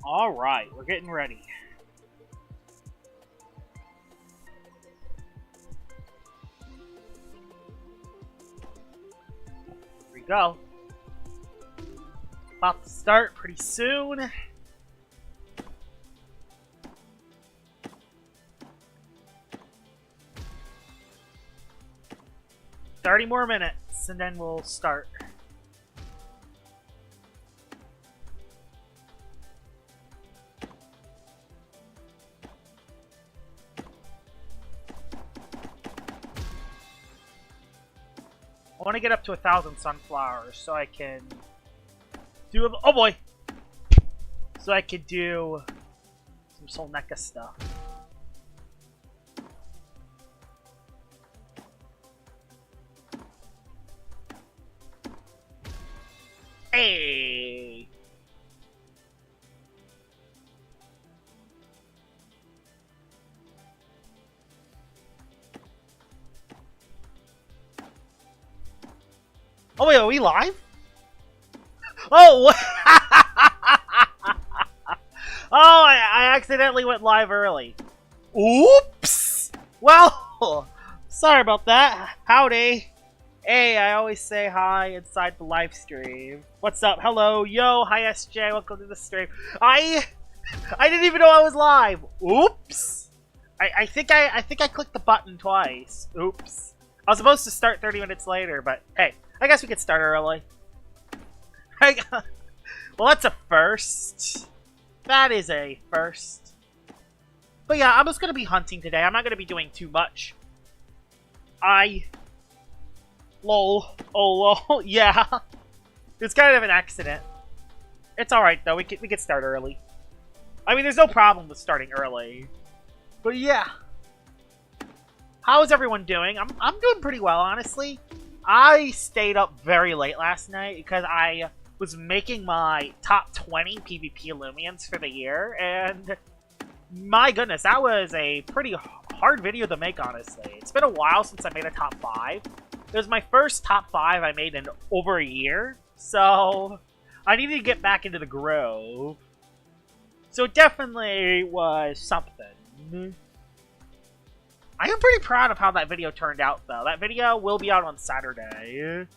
Alright, we're getting ready. Here we go. About to start pretty soon. "30 more minutes, and then we'll start." I want to get up to 1,000 sunflowers so I can do a... Oh boy! So I could do some Solneka stuff. Hey! Oh wait, are we live? Oh! Oh, I accidentally went live early. Oops! Well, sorry about that. Howdy. Hey, I always say hi inside the live stream. What's up? Hello, yo, hi SJ, welcome to the stream. I didn't even know I was live. Oops. I think I clicked the button twice. Oops. I was supposed to start 30 minutes later, but hey, I guess we could start early. Well, that's a first. That is a first. But yeah, I'm just gonna be hunting today. I'm not gonna be doing too much. Lol. Oh, lol. Yeah. It's kind of an accident. It's alright, though. We could start early. I mean, there's no problem with starting early. But yeah. How is everyone doing? I'm doing pretty well, honestly. I stayed up very late last night because I was making my top 20 PvP Loomians for the year, and my goodness, that was a pretty hard video to make, honestly. It's been a while since I made a top 5. It was my first top 5 I made in over a year, so I needed to get back into the groove. So it definitely was something. I am pretty proud of how that video turned out, though. That video will be out on Saturday.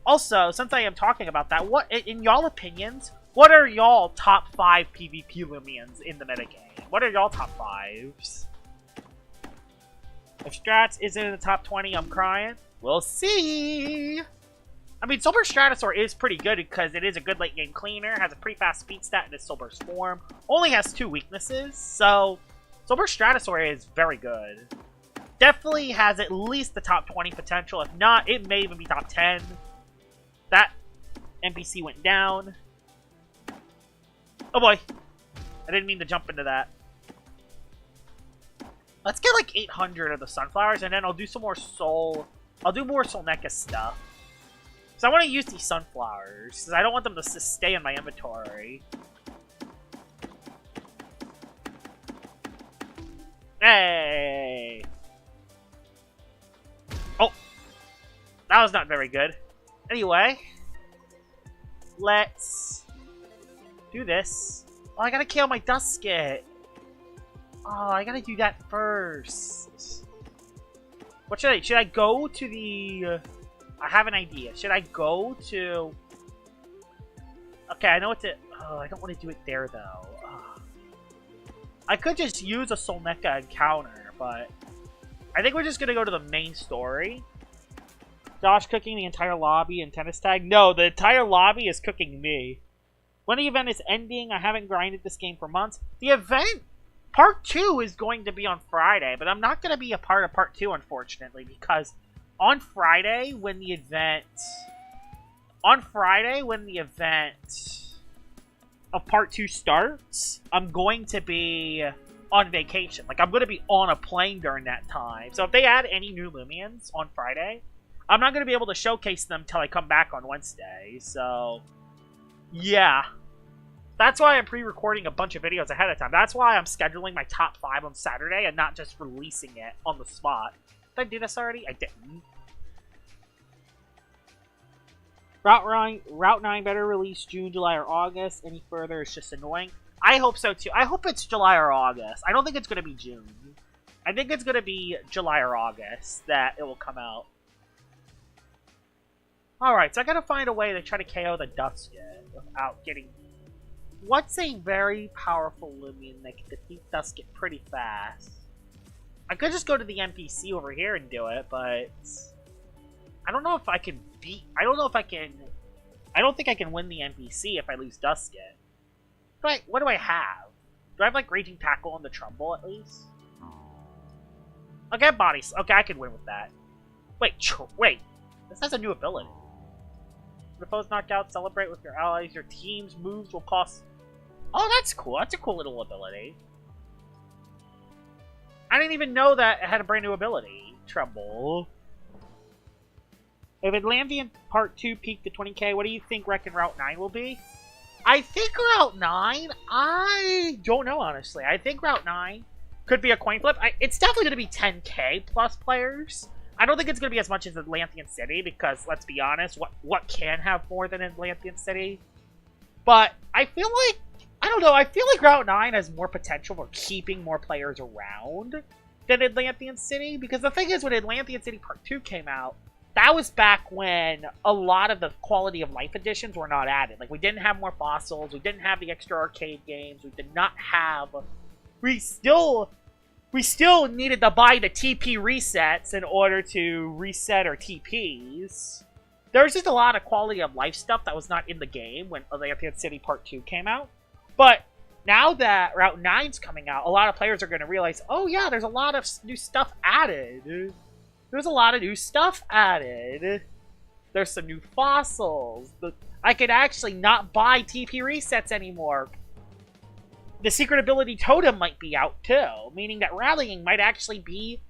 Also, since I am talking about that, what, in y'all opinions, what are y'all top 5 PvP Loomians in the metagame? What are y'all top 5s? If Strats isn't in the top 20, I'm crying. We'll see! I mean, Silver Stratosaur is pretty good because it is a good late game cleaner, has a pretty fast speed stat in its Silver's form, only has 2 weaknesses, so Silver Stratosaur is very good. Definitely has at least the top 20 potential. If not, it may even be top 10. That NPC went down. Oh boy. I didn't mean to jump into that. Let's get like 800 of the sunflowers, and then I'll do some more I'll do more Solneka stuff. So I want to use these sunflowers, because I don't want them to stay in my inventory. Hey! Oh! That was not very good. Anyway. Let's do this. Oh, I gotta kill my Dusket. Oh, I gotta do that first. What should I go to the... I have an idea. Should I go to... Okay, I know what to... Oh, I don't want to do it there, though. I could just use a Solneka encounter, but... I think we're just gonna go to the main story. Josh cooking the entire lobby and tennis tag? No, the entire lobby is cooking me. When the event is ending, I haven't grinded this game for months. The event... Part 2 is going to be on Friday, but I'm not going to be a part of Part 2, unfortunately, because on Friday, when the event of Part 2 starts, I'm going to be on vacation. Like, I'm going to be on a plane during that time. So if they add any new Loomians on Friday, I'm not going to be able to showcase them until I come back on Wednesday. So, yeah. That's why I'm pre-recording a bunch of videos ahead of time. That's why I'm scheduling my top 5 on Saturday and not just releasing it on the spot. Did I do this already? I didn't. Route 9 better release June, July, or August. Any further is just annoying. I hope so too. I hope it's July or August. I don't think it's going to be June. I think it's going to be July or August that it will come out. Alright, so I gotta find a way to try to KO the Dusket without getting... What's a very powerful Loomian that can defeat Dusket pretty fast? I could just go to the NPC over here and do it, but... I don't know if I can beat... I don't know if I can... I don't think I can win the NPC if I lose Dusket. What do I have? Do I have, like, Raging Tackle on the Trumbull, at least? Okay, bodies. Okay, I can win with that. Wait. This has a new ability. The foe's knocked out, celebrate with your allies. Your team's moves will cost... Oh, that's cool. That's a cool little ability. I didn't even know that it had a brand new ability. Trumbull. If Atlantean Part 2 peaked to 20k, what do you think Reckon Route 9 will be? I think Route 9... I don't know, honestly. I think Route 9 could be a coin flip. It's definitely going to be 10k plus players. I don't think it's going to be as much as Atlantean City, because, let's be honest, what can have more than Atlantean City? But I feel like, I don't know, I feel like Route 9 has more potential for keeping more players around than Atlantean City, because the thing is, when Atlantean City Part 2 came out, that was back when a lot of the quality of life additions were not added. Like, we didn't have more fossils, we didn't have the extra arcade games, we did not have... We still needed to buy the TP resets in order to reset our TPs. There's just a lot of quality of life stuff that was not in the game when Atlantean City Part 2 came out. But now that Route 9's coming out, a lot of players are going to realize, oh yeah, there's a lot of new stuff added. There's a lot of new stuff added. There's some new fossils. I could actually not buy TP resets anymore. The secret ability totem might be out too, meaning that rallying might actually be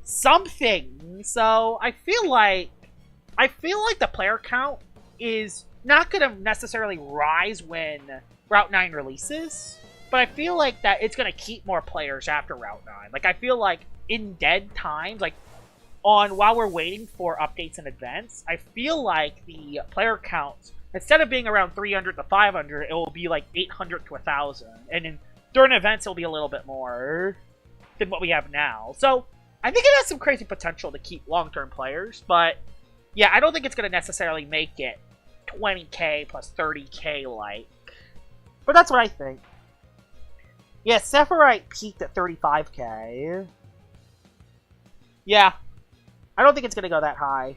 something. So I feel like the player count is not going to necessarily rise when Route 9 releases, but I feel like that it's going to keep more players after Route 9. Like, I feel like in dead times, like while we're waiting for updates and events, I feel like the player count, instead of being around 300 to 500, it will be like 800 to 1,000. And during events, it'll be a little bit more than what we have now. So, I think it has some crazy potential to keep long-term players. But, yeah, I don't think it's going to necessarily make it 20k plus 30k like. But that's what I think. Yeah, Sephirite peaked at 35k. Yeah, I don't think it's going to go that high.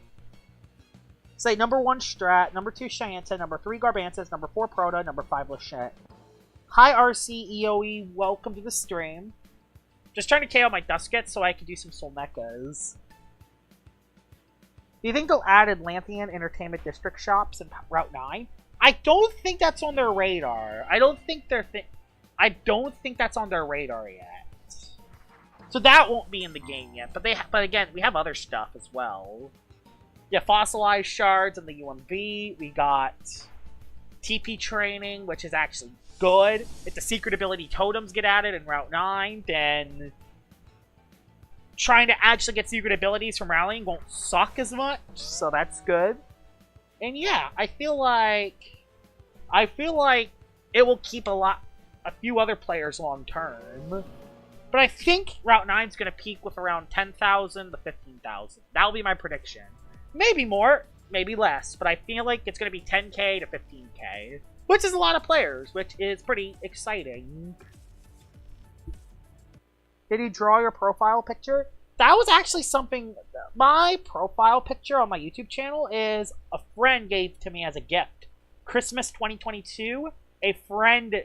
Say number 1 Strat, number 2 Cheyenne, number 3 Garbances, number 4 Proto, number 5 Lachette. Hi RC EOE, welcome to the stream. Just trying to KO my Duskets so I can do some Soul Mechas. Do you think they'll add Atlantean Entertainment District shops in Route 9? I don't think that's on their radar. I don't think that's on their radar yet. So that won't be in the game yet. But again, we have other stuff as well. Yeah, fossilized shards in the UMV. We got TP training, which is actually good. If the secret ability totems get added in Route 9, then trying to actually get secret abilities from rallying won't suck as much. So that's good. And yeah, I feel like it will keep a few other players long term. But I think Route 9 is going to peak with around 10,000 to 15,000. That'll be my prediction. Maybe more, maybe less, but I feel like it's going to be 10k to 15k, which is a lot of players, which is pretty exciting. Did you draw your profile picture? That was actually something... My profile picture on my YouTube channel is a friend gave to me as a gift. Christmas 2022, a friend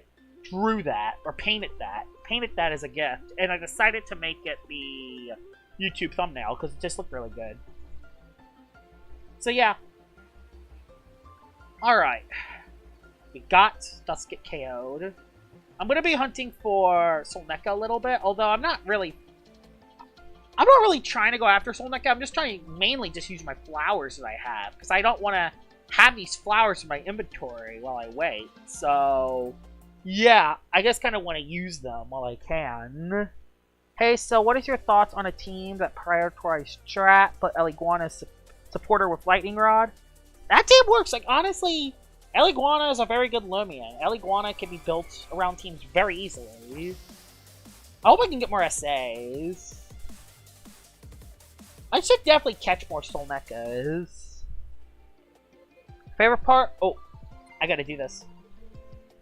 drew that, or painted that as a gift, and I decided to make it the YouTube thumbnail, because it just looked really good. So yeah. Alright. We got Dusket KO'd. I'm going to be hunting for Soul Mecha a little bit, although I'm not really trying to go after Soul Mecha. I'm just trying to mainly just use my flowers that I have, because I don't want to have these flowers in my inventory while I wait. So, yeah, I just kind of want to use them while I can. Hey, so what is your thoughts on a team that prioritizes Strat, but El Iguana's supporter with Lightning Rod? That team works. Like, honestly, Eliguana is a very good Loomian. Eliguana can be built around teams very easily. I hope I can get more SAs. I should definitely catch more Solnekas. Favorite part? Oh, I gotta do this.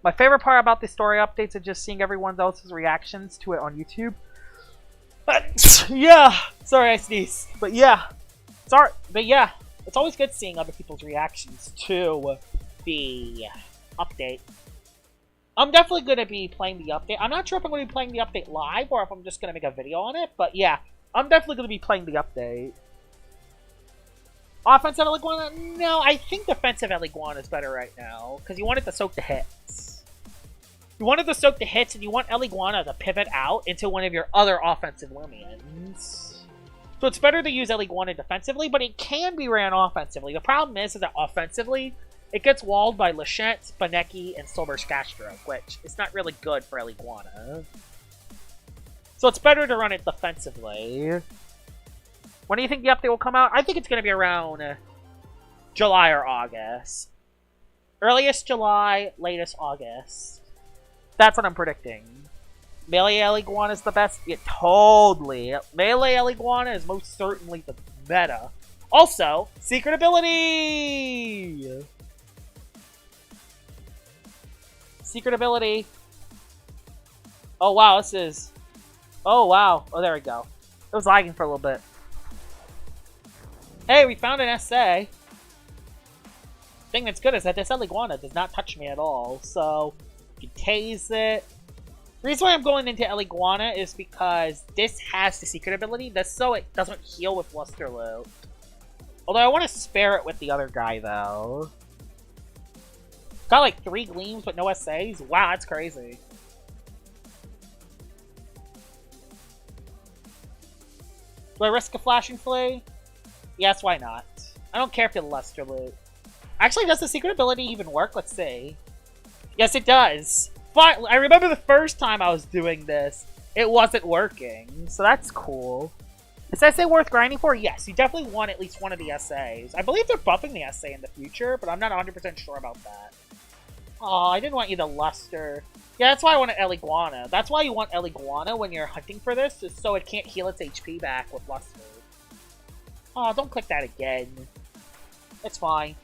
My favorite part about the story updates is just seeing everyone else's reactions to it on YouTube. Yeah, sorry I sneezed. But yeah, it's always good seeing other people's reactions to the update. I'm definitely going to be playing the update. I'm not sure if I'm going to be playing the update live or if I'm just going to make a video on it. But yeah, I'm definitely going to be playing the update. Offensive Eliguana? No, I think defensive Eliguana is better right now. Because you want it to soak the hits. You wanted to soak the hits and you want Eliguana to pivot out into one of your other offensive Loomians. So it's better to use Eliguana defensively, but it can be ran offensively. The problem is that offensively, it gets walled by Lachette, Baneki, and Silver's Castro, which is not really good for Eliguana. So it's better to run it defensively. When do you think the update will come out? I think it's going to be around July or August. Earliest July, latest August. That's what I'm predicting. Melee Eliguana is the best? Yeah, totally. Melee Eliguana is most certainly the meta. Also, secret ability! Secret ability. Oh, wow, this is... Oh, wow. Oh, there we go. It was lagging for a little bit. Hey, we found an SA. Thing that's good is that this Eliguana does not touch me at all, so you can tase it. The reason why I'm going into Eliguana is because this has the secret ability, that's so it doesn't heal with Luster Loot. Although I want to spare it with the other guy, though. Got like 3 gleams but no SAs? Wow, that's crazy. Do I risk a flashing flea? Yes, why not? I don't care if you Luster Loot. Actually, does the secret ability even work? Let's see. Yes, it does. But I remember the first time I was doing this, it wasn't working. So that's cool. Is SA worth grinding for? Yes, you definitely want at least one of the SAs. I believe they're buffing the SA in the future, but I'm not 100% sure about that. Oh, I didn't want you to Luster. Yeah, that's why I wanted Eliguana. That's why you want Eliguana when you're hunting for this, is so it can't heal its HP back with Luster. Oh, don't click that again. It's fine.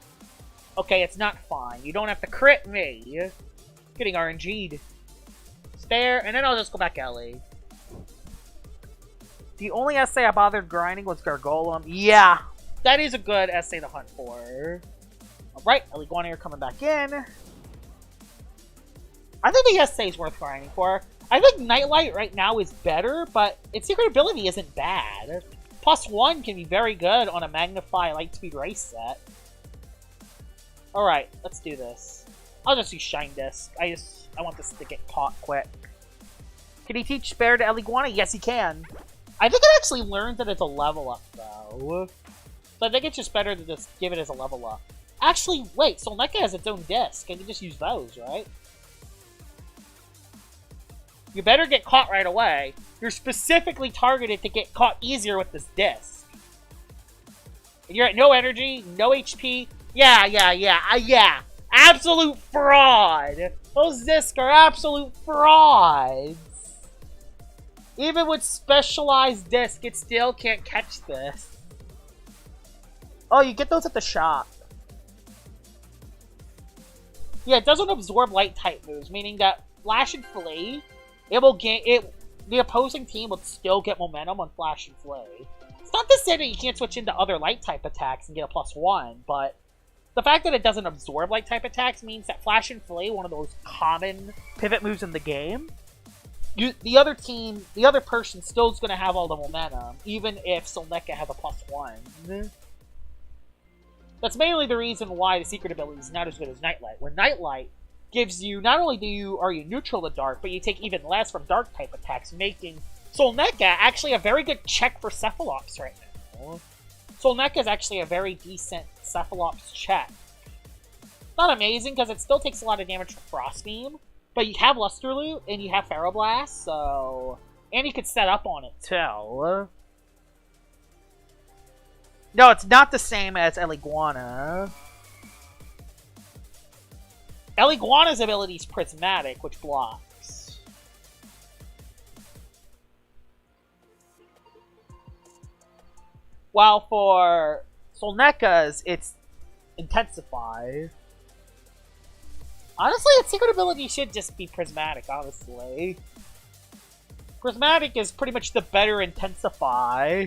Okay, it's not fine. You don't have to crit me. Getting RNG'd. Stare, and then I'll just go back Ellie. The only SA I bothered grinding was Gargolem. Yeah, that is a good SA to hunt for. Alright, Eliguana, you're coming back in. I think the SA is worth grinding for. I think Nightlight right now is better, but its secret ability isn't bad. +1 can be very good on a Magnify Lightspeed race set. Alright, let's do this. I'll just use Shine Disc. I want this to get caught quick. Can he teach Spare to Eliguana? Yes, he can. I think it actually learns that it's a level up, though. So I think it's just better to just give it as a level up. Actually, wait, Solneka has its own disc. I can just use those, right? You better get caught right away. You're specifically targeted to get caught easier with this disc. And you're at no energy, no HP. Yeah. Absolute fraud! Those discs are absolute frauds! Even with specialized disc, it still can't catch this. Oh, you get those at the shop. Yeah, it doesn't absorb light type moves, meaning that Flash and Flea, it will gain the opposing team will still get momentum on Flash and Flea. It's not to say that you can't switch into other light type attacks and get a +1, but the fact that it doesn't absorb light type attacks means that Flash and Flea, one of those common pivot moves in the game, the other person still is going to have all the momentum, even if Solneka has a +1. That's mainly the reason why the secret ability is not as good as Nightlight. When Nightlight gives you, not only are you neutral to Dark, but you take even less from Dark type attacks, making Solneka actually a very good check for Cephalops right now. Solneka is actually a very decent Cephalops check. Not amazing, because it still takes a lot of damage from Frost Beam, but you have Luster Loot, and you have Ferroblast, so... And you could set up on it, too. No, it's not the same as Eliguana. El Iguana's ability is Prismatic, which blocks. While for Solneka's, it's Intensify. Honestly, its secret ability should just be Prismatic, honestly. Prismatic is pretty much the better Intensify.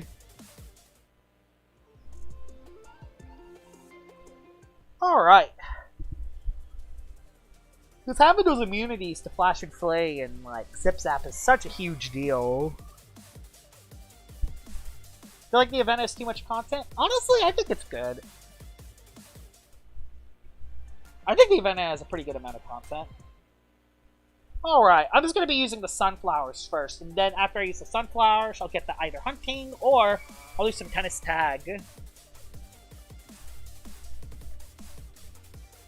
Alright. Because having those immunities to Flash and Flay and, like, Zip Zap is such a huge deal. Feel like the event has too much content? Honestly, I think it's good. I think the event has a pretty good amount of content. Alright, I'm just going to be using the sunflowers first, and then after I use the sunflowers, I'll get the either hunting, or I'll do some tennis tag.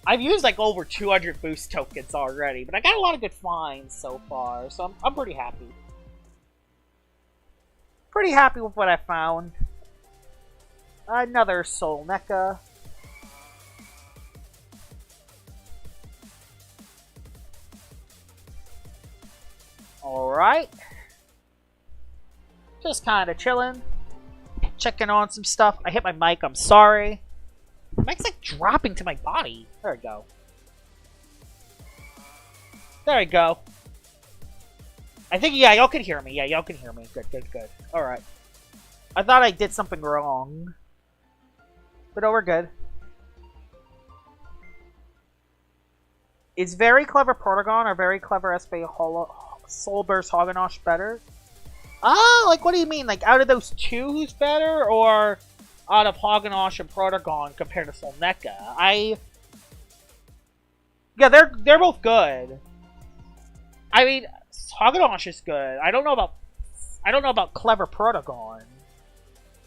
I've used like over 200 boost tokens already, but I got a lot of good finds so far, so I'm pretty happy. Pretty happy with what I found. Another Soul Mecha. Alright. Just kind of chilling. Checking on some stuff. I hit my mic, I'm sorry. The mic's like dropping to my body. There we go. There we go. I think, yeah, y'all can hear me. Yeah, y'all can hear me. Good, good, good. Alright. I thought I did something wrong. But no, we're good. Is Very Clever Protagon or Very Clever Soulburst Hoganosh better? Oh, like what do you mean? Like out of those two, who's better? Or out of Hoganosh and Protagon compared to Solneka? Yeah, they're both good. I mean, Hoganosh is good. I don't know about Clever Protagon.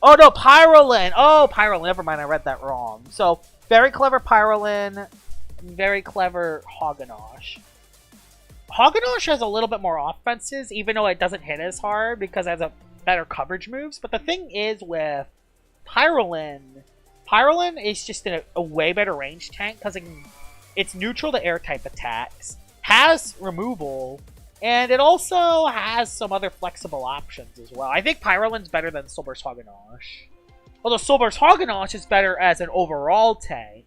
Oh no, Pyrolin! Oh, Pyrolin, never mind, I read that wrong. So, Very Clever Pyrolin, Very Clever Hoganosh. Hoganosh has a little bit more offenses, even though it doesn't hit as hard because it has a better coverage moves. But the thing is with Pyrolin, Pyrolin is just a way better range tank because it's neutral to air type attacks, has removal, and it also has some other flexible options as well. I think Pyrolin's better than Soulburst Hoganosh. Although Soulburst Hoganosh is better as an overall tank.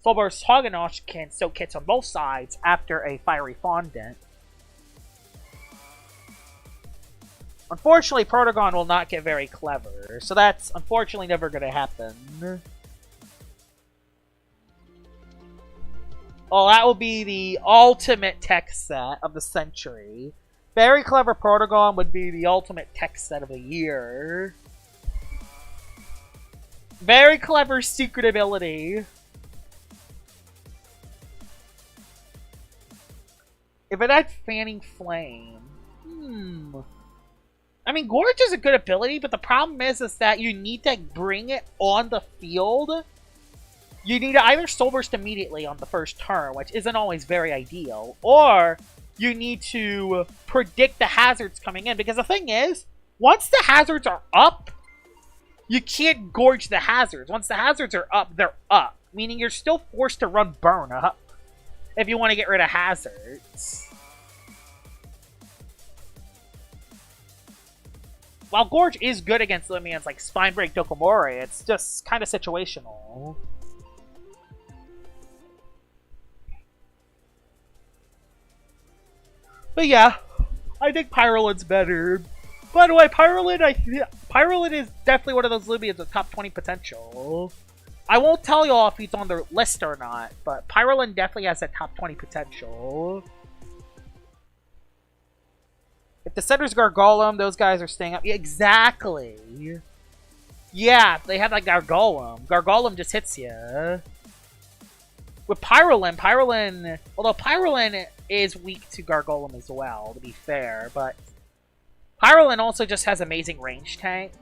Soulburst Hoganosh can soak hits on both sides after a Fiery Fondant. Unfortunately, Protagon will not get Very Clever, so that's unfortunately never going to happen. Oh, that will be the ultimate tech set of the century. Very Clever Protagon would be the ultimate tech set of the year. Very Clever secret ability. If it had Fanning Flame... I mean, Gorge is a good ability, but the problem is that you need to bring it on the field. You need to either Soul Burst immediately on the first turn, which isn't always very ideal, or you need to predict the hazards coming in. Because the thing is, once the hazards are up, you can't Gorge the hazards. Once the hazards are up, they're up. Meaning you're still forced to run Burn Up if you want to get rid of hazards. While Gorge is good against Loomians like Spine Break Dokomori, it's just kind of situational. But yeah, I think Pyrolin's better. By the way, Pyrolin is definitely one of those Loomians with top 20 potential. I won't tell y'all if he's on the list or not, but Pyrolin definitely has that top 20 potential. If the center's Gargolem, those guys are staying up. Yeah, exactly. Yeah, they have like Gargolem. Gargolem just hits you. With Pyrolin, although Pyrolin is weak to Gargolem as well, to be fair, but Pyrolin also just has amazing range tank.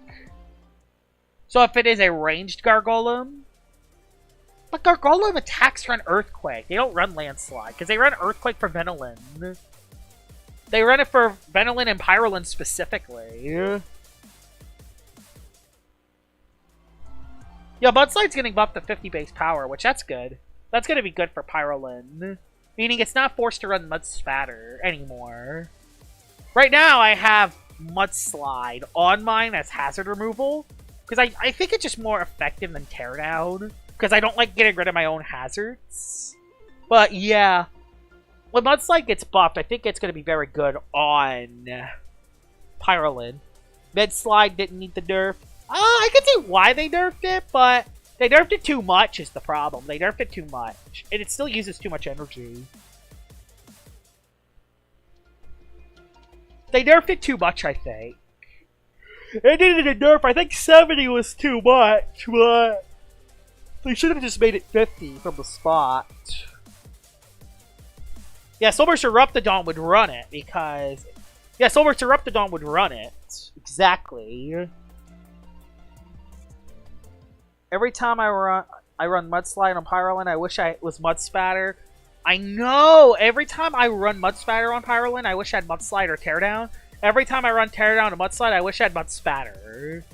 So if it is a ranged Gargolem, but Gargolem attacks run Earthquake. They don't run Landslide, because they run Earthquake for Venilin. They run it for Venilin and Pyrolin specifically. Yeah, Mudslide's getting buffed to 50 base power, which that's good. That's going to be good for Pyrolin. Meaning it's not forced to run Mud Spatter anymore. Right now, I have Mudslide on mine as hazard removal. Because I think it's just more effective than Teardown. Because I don't like getting rid of my own hazards. But yeah. When Mudslide gets buffed, I think it's going to be very good on Pyrolin. Mudslide didn't need the nerf. I can see why they nerfed it, but they nerfed it too much is the problem. They nerfed it too much. And it still uses too much energy. They nerfed it too much, I think. They needed a nerf. I think 70 was too much, but they should have just made it 50 from the spot. Yeah, Solar's Eruptodon would run it, because... Yeah, Solar's Eruptodon would run it. Exactly. Every time I run Mudslide on Pyrolin, I wish I was Mud Spatter. I know! Every time I run Mud Spatter on Pyrolin, I wish I had Mudslide or Teardown. Every time I run Teardown and Mudslide, I wish I had Mud Spatter.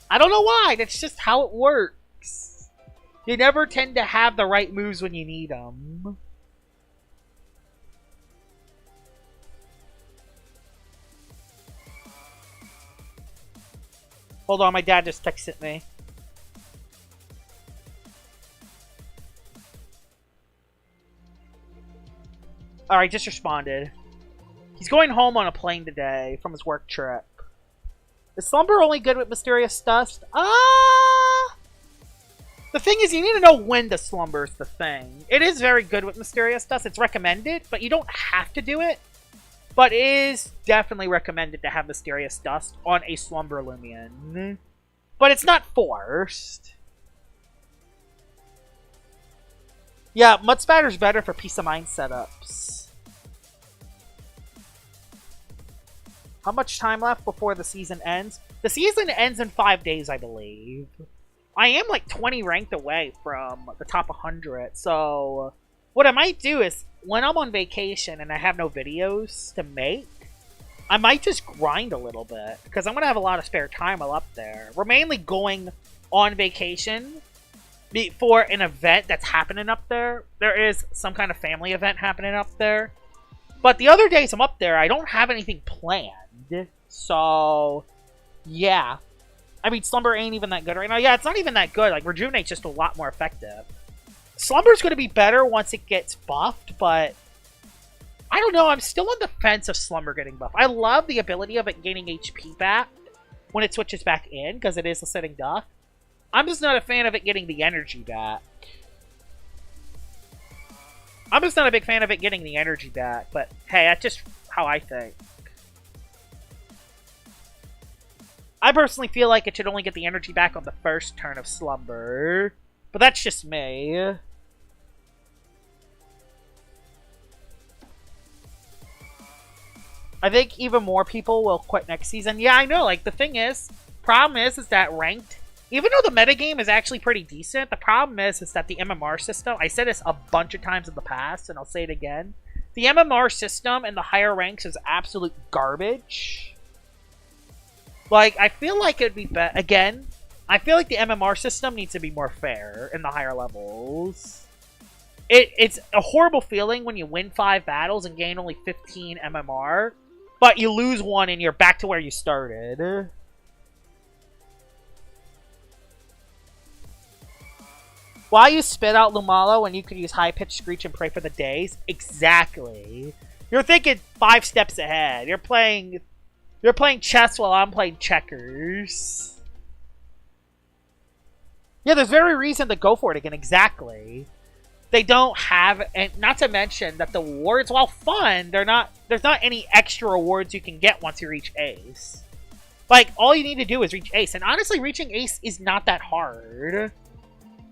I don't know why, that's just how it works. You never tend to have the right moves when you need them. Hold on, my dad just texted me. Alright, just responded. He's going home on a plane today from his work trip. Is Slumber only good with Mysterious Dust? The thing is, you need to know when to Slumber is the thing. It is very good with Mysterious Dust. It's recommended, but you don't have to do it. But it is definitely recommended to have Mysterious Dust on a Slumber Loomian. But it's not forced. Yeah, Mud Spatter's better for Peace of Mind setups. How much time left before the season ends? The season ends in 5 days, I believe. I am like 20 ranked away from the top 100, so... What I might do is, when I'm on vacation and I have no videos to make, I might just grind a little bit, because I'm going to have a lot of spare time while up there. We're mainly going on vacation for an event that's happening up there. There is some kind of family event happening up there. But the other days I'm up there, I don't have anything planned. So, yeah. I mean, Slumber ain't even that good right now. Yeah, it's not even that good. Like, Rejuvenate's just a lot more effective. Slumber's going to be better once it gets buffed, but I don't know. I'm still on the fence of Slumber getting buffed. I love the ability of it gaining HP back when it switches back in, because it is a sitting duck. I'm just not a fan of it getting the energy back. I'm just not a big fan of it getting the energy back, but hey, that's just how I think. I personally feel like it should only get the energy back on the first turn of Slumber, but that's just me. I think even more people will quit next season. Yeah, I know, like, the thing is, problem is that ranked, even though the metagame is actually pretty decent, the problem is that the MMR system, I said this a bunch of times in the past, and I'll say it again, the MMR system in the higher ranks is absolute garbage. Like, I feel like it'd be again, I feel like the MMR system needs to be more fair in the higher levels. It's a horrible feeling when you win 5 battles and gain only 15 MMR, but you lose one and you're back to where you started. Why you spit out Lumala when you could use high-pitched screech and pray for the days? Exactly. You're thinking 5 steps ahead. You're playing chess while I'm playing checkers. Yeah, there's very reason to go for it again. Exactly. They don't have, and not to mention that the awards, while fun, there's not any extra rewards you can get once you reach Ace. Like, all you need to do is reach Ace, and honestly, reaching Ace is not that hard.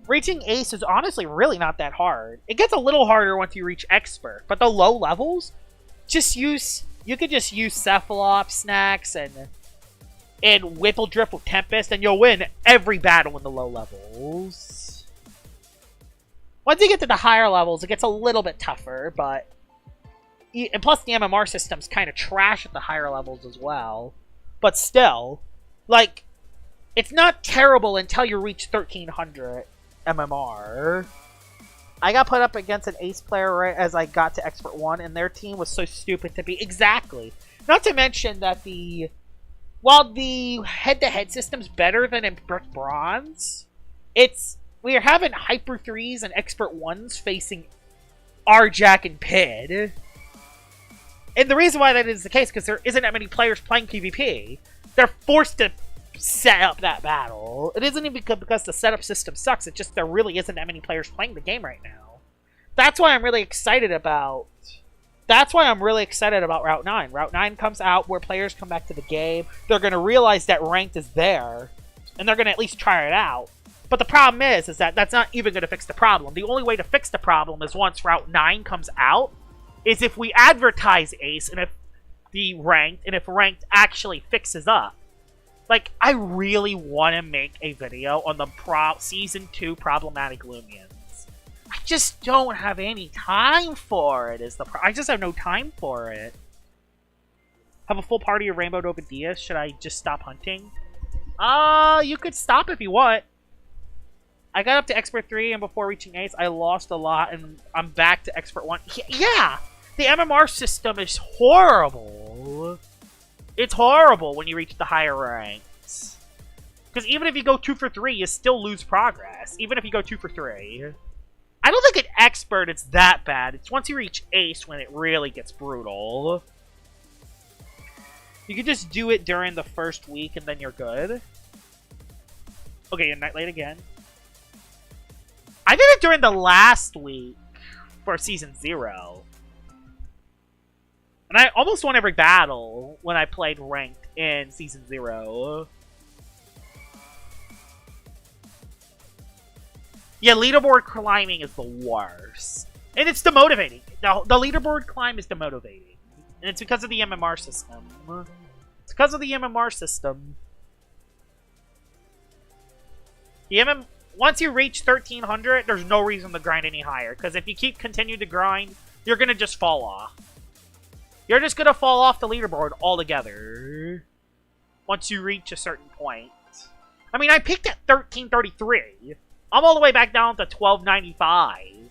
Reaching Ace is honestly really not that hard. It gets a little harder once you reach Expert, but the low levels, you could just use Cephalops, Snacks, and Whipple Drift with Tempest, and you'll win every battle in the low levels. Once you get to the higher levels, it gets a little bit tougher, but... And plus, the MMR system's kind of trash at the higher levels as well. But still, like, it's not terrible until you reach 1300 MMR. I got put up against an ace player right as I got to Expert 1, and their team was so stupid to be... Exactly. Not to mention that while the head-to-head system's better than in Brick Bronze, we are having Hyper 3s and Expert 1s facing R-Jack and Pid. And the reason why that is the case, because there isn't that many players playing PvP. They're forced to set up that battle. It isn't even because the setup system sucks, it's just there really isn't that many players playing the game right now. That's why I'm really excited about... Route 9. Route 9 comes out where players come back to the game. They're going to realize that ranked is there, and they're going to at least try it out. But the problem is that that's not even going to fix the problem. The only way to fix the problem is once Route 9 comes out, is if we advertise Ace, and if ranked actually fixes up. Like, I really want to make a video on the Season 2 problematic Loomians. I just don't have any time for it, I just have no time for it. Have a full party of Rainbow Novadias? Should I just stop hunting? You could stop if you want. I got up to Expert 3, and before reaching Ace, I lost a lot, and I'm back to Expert 1. Yeah! The MMR system is horrible. It's horrible when you reach the higher ranks. Because even if you go 2 for 3, you still lose progress. Even if you go 2 for 3. I don't think at Expert it's that bad. It's once you reach Ace when it really gets brutal. You can just do it during the first week and then you're good. Okay, and Nightlight again. I did it during the last week for Season 0. And I almost won every battle when I played Ranked in Season 0. Yeah, leaderboard climbing is the worst. And it's demotivating. The leaderboard climb is demotivating. And it's because of the MMR system. It's because of the MMR system. Once you reach 1300, there's no reason to grind any higher. Because if you continue to grind, you're going to just fall off. You're just going to fall off the leaderboard altogether. Once you reach a certain point. I mean, I peaked at 1333. I'm all the way back down to 1295. And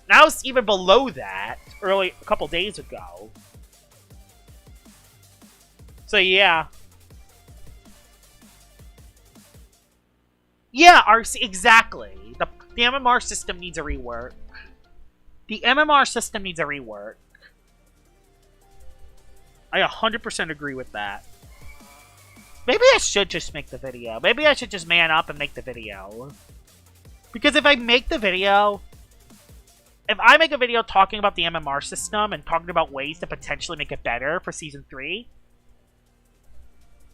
I was even below that a couple days ago. So yeah. Yeah, exactly. The MMR system needs a rework. The MMR system needs a rework. I 100% agree with that. Maybe I should just make the video. Maybe I should just man up and make the video. Because if I make the video... If I make a video talking about the MMR system and talking about ways to potentially make it better for Season 3...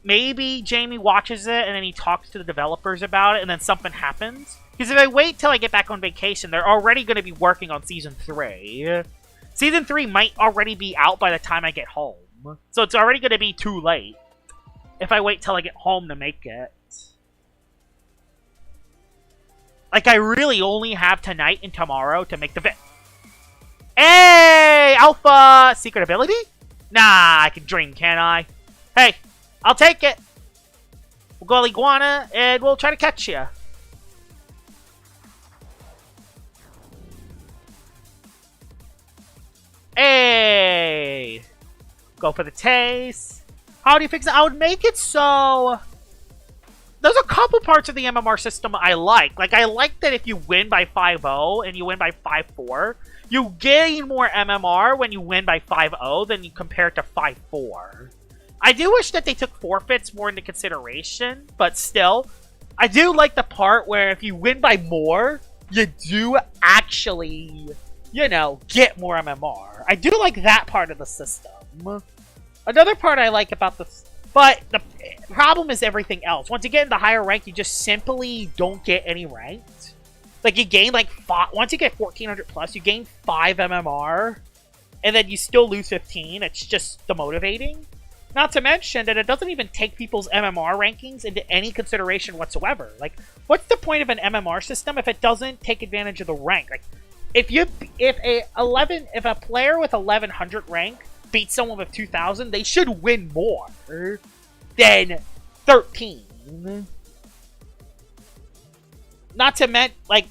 Maybe Jamie watches it and then he talks to the developers about it and then something happens. Because if I wait till I get back on vacation, they're already going to be working on Season 3. Season 3 might already be out by the time I get home. So it's already going to be too late if I wait till I get home to make it. Like, I really only have tonight and tomorrow to make the vid. Hey! Alpha! Secret ability? Nah, I can dream, can't I? Hey, I'll take it. We'll go Iguana, and we'll try to catch you. Hey! Go for the taste. How do you fix it? I would make it so... There's a couple parts of the MMR system I like. Like, I like that if you win by 5-0 and you win by 5-4, you gain more MMR when you win by 5-0 than you compare to 5-4. I do wish that they took forfeits more into consideration, but still, I do like the part where if you win by more, you do actually, you know, get more MMR. I do like that part of the system. Another part I like about this... But the problem is everything else. Once you get in the higher rank, you just simply don't get any ranked. Like, you gain, like, 5... Once you get 1400 plus, you gain 5 MMR. And then you still lose 15. It's just demotivating. Not to mention that it doesn't even take people's MMR rankings into any consideration whatsoever. Like, what's the point of an MMR system if it doesn't take advantage of the rank? Like, if a player with 1100 rank beats someone with 2000, they should win more than 13. Not to mention, like,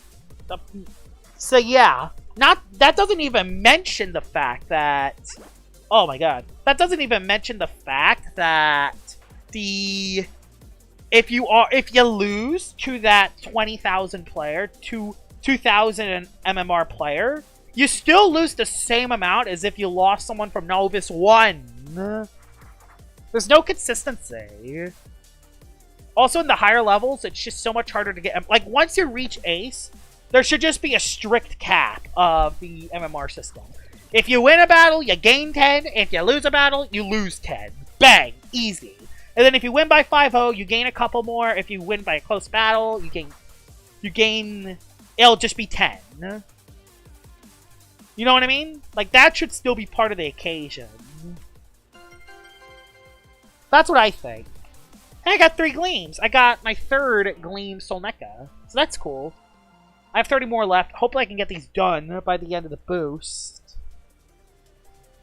So yeah, that doesn't even mention the fact that, oh my god, that doesn't even mention the fact that if you lose to that 20,000 player, 2,000 MMR player, you still lose the same amount as if you lost someone from Novice 1. There's no consistency. Also, in the higher levels, it's just so much harder to get. Like, once you reach Ace, there should just be a strict cap of the MMR system. If you win a battle, you gain 10. If you lose a battle, you lose 10. Bang! Easy. And then if you win by 5-0, you gain a couple more. If you win by a close battle, you gain... It'll just be 10. You know what I mean? Like, that should still be part of the occasion. That's what I think. And I got 3 Gleams. I got my 3rd Gleam Solneka. So that's cool. I have 30 more left. Hopefully I can get these done by the end of the boost.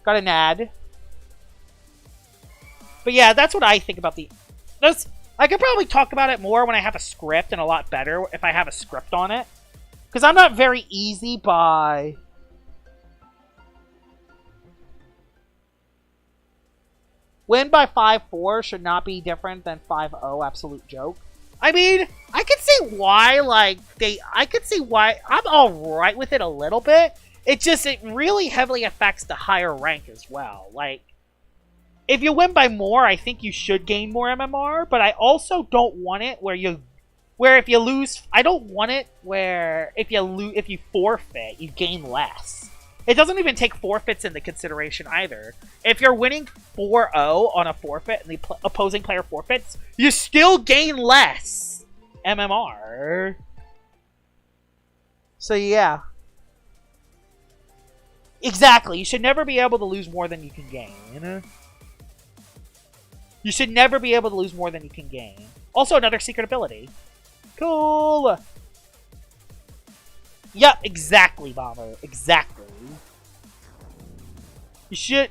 Got an ad. But yeah, that's what I think about I could probably talk about it more when I have a script, and a lot better if I have a script on it. Because I'm not very easy by... Win by 5-4 should not be different than 5-0, absolute joke. I mean, I can see why, I could see why I'm alright with it a little bit. It really heavily affects the higher rank as well. Like, if you win by more, I think you should gain more MMR, but I also don't want it where if you lose, I don't want it where if you forfeit, you gain less. It doesn't even take forfeits into consideration either. If you're winning 4-0 on a forfeit and the opposing player forfeits, you still gain less MMR. So yeah. Exactly. You should never be able to lose more than you can gain. You should never be able to lose more than you can gain. Also, another secret ability. Cool. Yep, exactly, Bomber. Exactly. You should...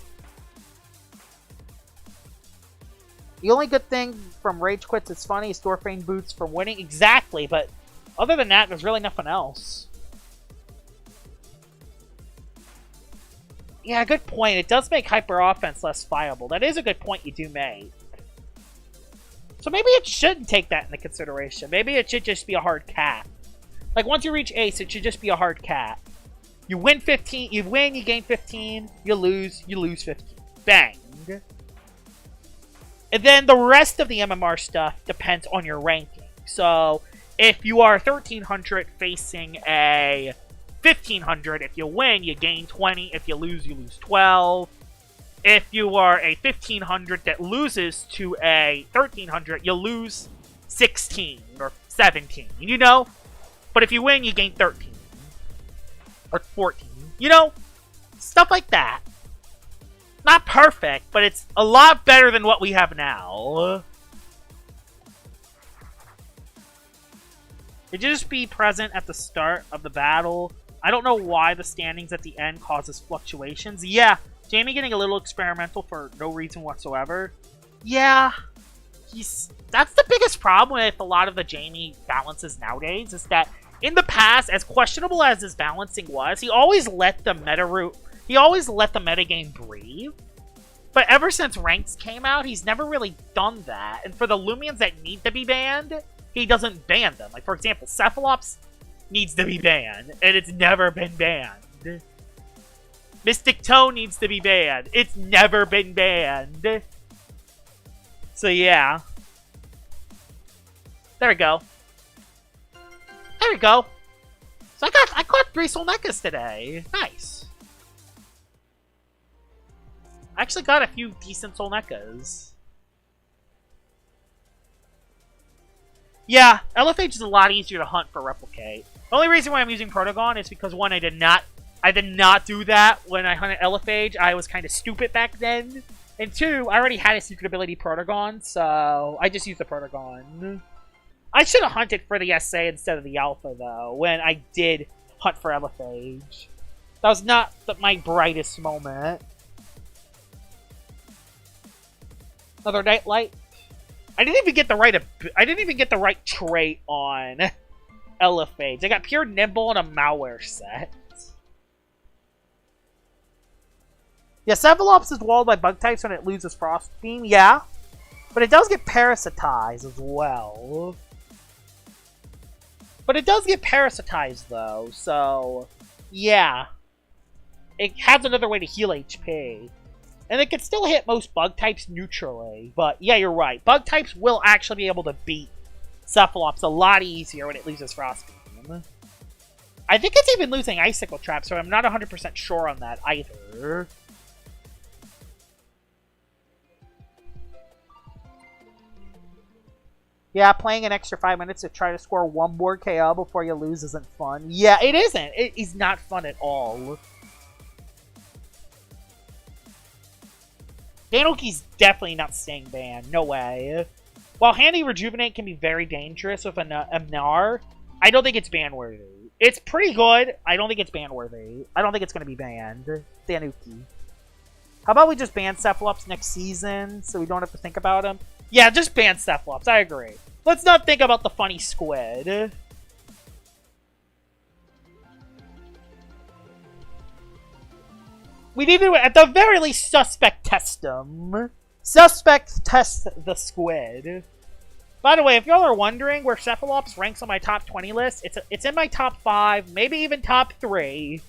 The only good thing from Rage Quits is funny is Thorfane boots from winning. Exactly, but other than that, there's really nothing else. Yeah, good point. It does make hyper offense less viable. That is a good point you do make. So maybe it shouldn't take that into consideration. Maybe it should just be a hard cap. Like, once you reach Ace, it should just be a hard cap. You win 15, you win, you gain 15, you lose 15. Bang. And then the rest of the MMR stuff depends on your ranking. So, if you are 1300 facing a 1500, if you win, you gain 20. If you lose 12. If you are a 1500 that loses to a 1300, you lose 16 or 17. You know? But if you win, you gain 13. Or 14. You know? Stuff like that. Not perfect, but it's a lot better than what we have now. It just be present at the start of the battle. I don't know why the standings at the end causes fluctuations. Yeah, Jamie getting a little experimental for no reason whatsoever. Yeah, that's the biggest problem with a lot of the Jamie balances nowadays, is that in the past, as questionable as his balancing was, he always let the metagame breathe. But ever since Ranks came out, he's never really done that. And for the Loomians that need to be banned, he doesn't ban them. Like, for example, Cephalops needs to be banned, and it's never been banned. Mystic Toe needs to be banned. It's never been banned. So, yeah. There we go. There we go. So I caught 3 Solnekas today. Nice. I actually got a few decent Solnekas. Yeah, Elephage is a lot easier to hunt for Replicate. The only reason why I'm using Protogon is because, one, I did not do that when I hunted Elephage. I was kind of stupid back then. And 2, I already had a secret ability Protogon, so I just used the Protogon. I should have hunted for the SA instead of the Alpha, though, when I did hunt for Elephage. That was not my brightest moment. Another Nightlight. I didn't even get the right trait on Elephades. They got pure Nimble and a malware set. Yeah, Cephalops is walled by bug types when it loses Frost Beam. Yeah. But it does get parasitized as well. But it does get parasitized, though. So, yeah. It has another way to heal HP. And it can still hit most bug types neutrally. But, yeah, you're right. Bug types will actually be able to beat Cephalops a lot easier when it loses Frost Beam. I think it's even losing Icicle Trap, so I'm not 100% sure on that either. Yeah, playing an extra 5 minutes to try to score one more KO before you lose isn't fun. Yeah, it isn't. It is not fun at all. Danoki's definitely not staying banned. No way. While Handy Rejuvenate can be very dangerous with a Gnar, I don't think it's ban-worthy. It's pretty good. I don't think it's ban-worthy. I don't think it's going to be banned. Danuki. How about we just ban Cephalops next season so we don't have to think about him? Yeah, just ban Cephalops. I agree. Let's not think about the funny squid. We need to, at the very least, suspect test them. Suspect test the squid. By the way, if y'all are wondering where Cephalops ranks on my top 20 list, it's in my top 5, maybe even top 3.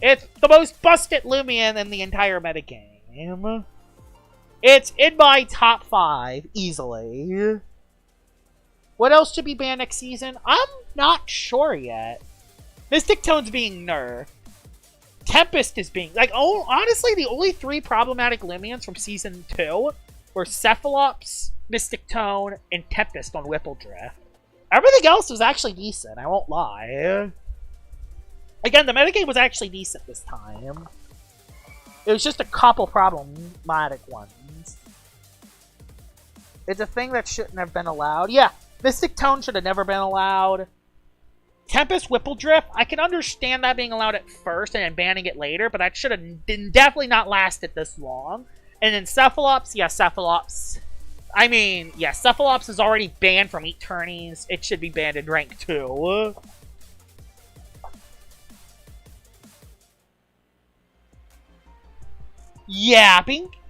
It's the most busted Loomian in the entire metagame. It's in my top 5, easily. What else should be banned next season? I'm not sure yet. Mystic Tone's being nerfed. Tempest is being... Like, oh, honestly, the only 3 problematic Loomians from Season 2 were Cephalops, Mystic Tone, and Tempest on Whippledrift. Everything else was actually decent, I won't lie. Again, the metagame was actually decent this time. It was just a couple problematic ones. It's a thing that shouldn't have been allowed. Yeah, Mystic Tone should have never been allowed. Tempest Whippledrift, I can understand that being allowed at first and then banning it later, but that should have definitely not lasted this long. And then Cephalops, yeah, Cephalops. I mean, yeah, Cephalops is already banned from Eternities. It should be banned in rank 2. Yeah,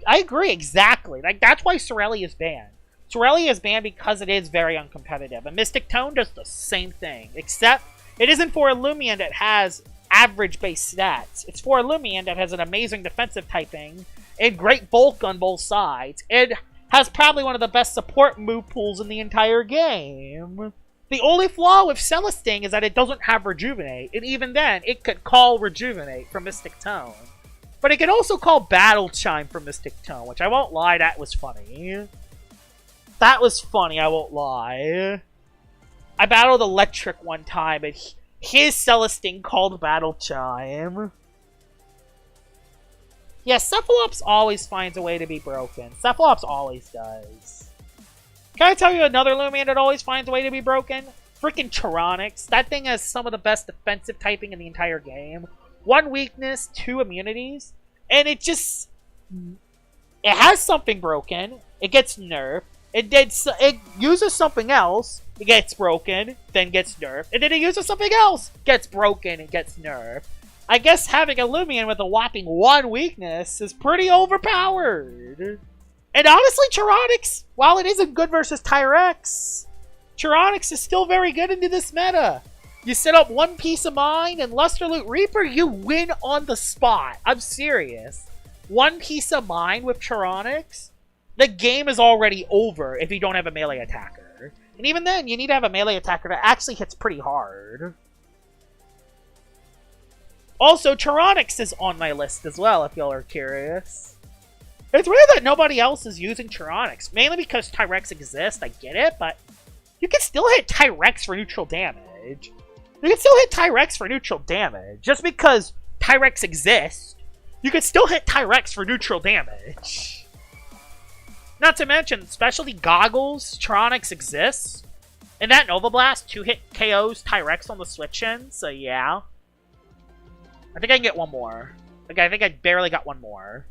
I agree, exactly. Like, that's why Sorelli is banned. Sorelli is banned because it is very uncompetitive. And Mystic Tone does the same thing, except it isn't for a Loomian that has average-based stats. It's for a Loomian that has an amazing defensive typing and great bulk on both sides. It has probably one of the best support move pools in the entire game. The only flaw with Celestine is that it doesn't have Rejuvenate, and even then, it could call Rejuvenate from Mystic Tone. But it can also call Battle Chime from Mystic Tone, which I won't lie, that was funny. That was funny, I won't lie. I battled Electric one time, and his Celestine called Battle Chime. Yeah, Cephalops always finds a way to be broken. Cephalops always does. Can I tell you another Loomian that always finds a way to be broken? Freaking Tyranix. That thing has some of the best defensive typing in the entire game. 1 weakness, 2 immunities. And it just... It has something broken. It gets nerfed. It uses something else. It gets broken. Then gets nerfed. And then it uses something else. Gets broken and gets nerfed. I guess having a Loomian with a whopping 1 weakness is pretty overpowered. And honestly, Tyranix, while it isn't good versus Tyrex, Tyranix is still very good into this meta. You set up 1 Piece of Mind and Luster Loot Reaper, you win on the spot. I'm serious. 1 Piece of Mind with Tyranix, the game is already over if you don't have a melee attacker. And even then, you need to have a melee attacker that actually hits pretty hard. Also, Tyranix is on my list as well, if y'all are curious. It's weird that nobody else is using Tyranix, mainly because Tyrex exists, I get it, but you can still hit Tyrex for neutral damage. You can still hit Tyrex for neutral damage. Just because Tyrex exists, you can still hit Tyrex for neutral damage. Not to mention, Specialty Goggles, Tyranix exists. And that Nova Blast 2-hit KOs Tyrex on the switch-in, so yeah. I think I can get 1 more. Okay, I think I barely got 1 more.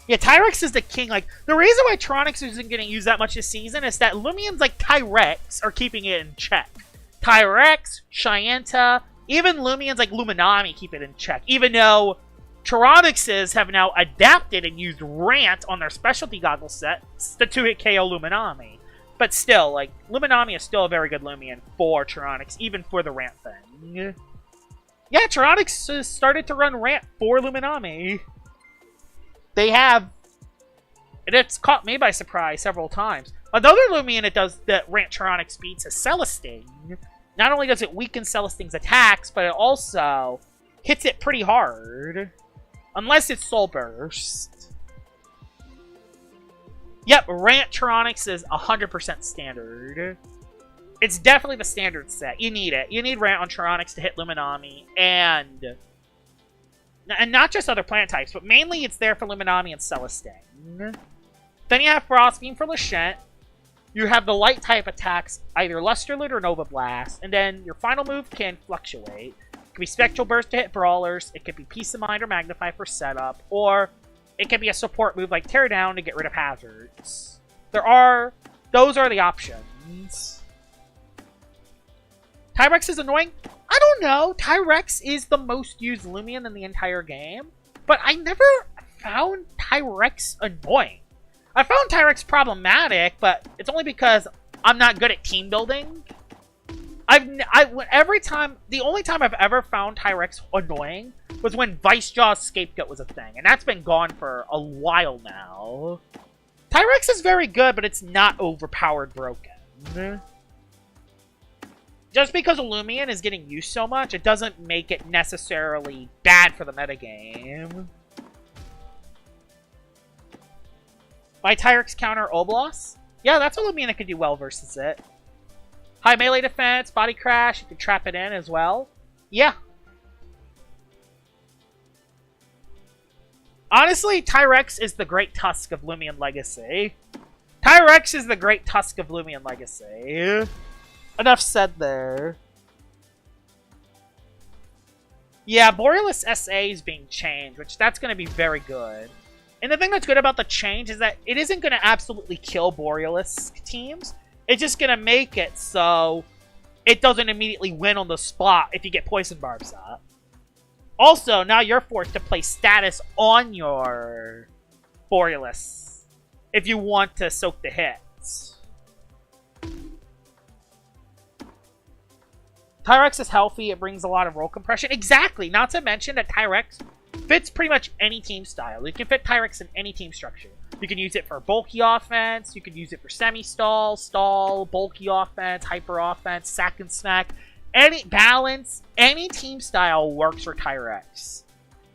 Yeah, Tyrex is the king. Like, the reason why Tronics isn't getting used that much this season is that Loomians like Tyrex are keeping it in check. Tyrex, Shyanta, even Loomians like Loomunity keep it in check. Even though Tyronixes have now adapted and used Rant on their specialty goggle sets to 2-hit KO Loomunity. But still, like, Loomunity is still a very good Loomian for Tyronix, even for the Rant thing. Yeah, Tyronix has started to run Rant for Loomunity. They have, and it's caught me by surprise several times. Another Loomian it does that Rant Tyronix beats is Celestine. Not only does it weaken Celestine's attacks, but it also hits it pretty hard. Unless it's Soul Burst. Yep, Rant Tyronix is 100% standard. It's definitely the standard set. You need it. You need Rant on Tyronix to hit Loomunity, and not just other plant types, but mainly it's there for Loomunity and Celestine. Then you have Frost Beam for Lashent. You have the light type attacks, either Luster Loot or Nova Blast, and then your final move can fluctuate. It can be Spectral Burst to hit Brawlers, it could be Peace of Mind or Magnify for setup, or it can be a support move like Tear Down to get rid of hazards. Those are the options. Tyrex is annoying? I don't know. Tyrex is the most used Loomian in the entire game, but I never found Tyrex annoying. I found Tyrex problematic, but it's only because I'm not good at team building. The only time I've ever found Tyrex annoying was when Vice Jaw's Scapegoat was a thing, and that's been gone for a while now. Tyrex is very good, but it's not overpowered broken. Just because a Loomian is getting used so much, it doesn't make it necessarily bad for the metagame. My Tyrex counter Oblos? Yeah, that's a Loomian that could do well versus it. High melee defense, body crash, you can trap it in as well. Yeah. Honestly, Tyrex is the Great Tusk of Loomian Legacy. Tyrex is the Great Tusk of Loomian Legacy. Enough said there. Yeah, Borealis SA is being changed, which that's going to be very good. And the thing that's good about the change is that it isn't going to absolutely kill Borealis teams. It's just going to make it so it doesn't immediately win on the spot if you get Poison Barbs up. Also, now you're forced to place status on your Borealis if you want to soak the hits. Tyrex is healthy. It brings a lot of roll compression. Exactly. Not to mention that Tyrex fits pretty much any team style. You can fit Tyrex in any team structure. You can use it for bulky offense. You can use it for semi-stall, stall, bulky offense, hyper offense, sack and smack. Any balance, any team style works for Tyrex.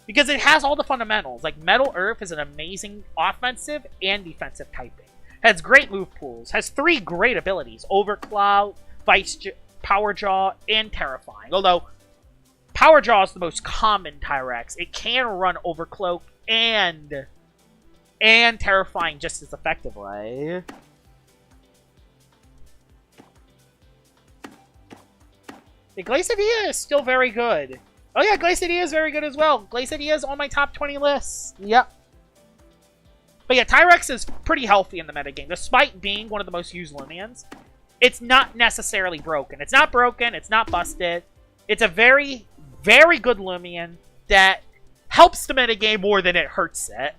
Because it has all the fundamentals. Like, Metal Earth is an amazing offensive and defensive typing. Has great move pools. Has 3 great abilities. Overcloud, Power Jaw, and Terrifying. Although, Power Jaw is the most common Tyrex. It can run Overcloak and Terrifying just as effectively. The Glacidia is still very good. Oh yeah, Glacidia is very good as well. Glacidia is on my top 20 list. Yep. But yeah, Tyrex is pretty healthy in the metagame. Despite being one of the most used Loomians, it's not necessarily broken. It's not broken. It's not busted. It's a very, very good Loomian that helps the metagame more than it hurts it.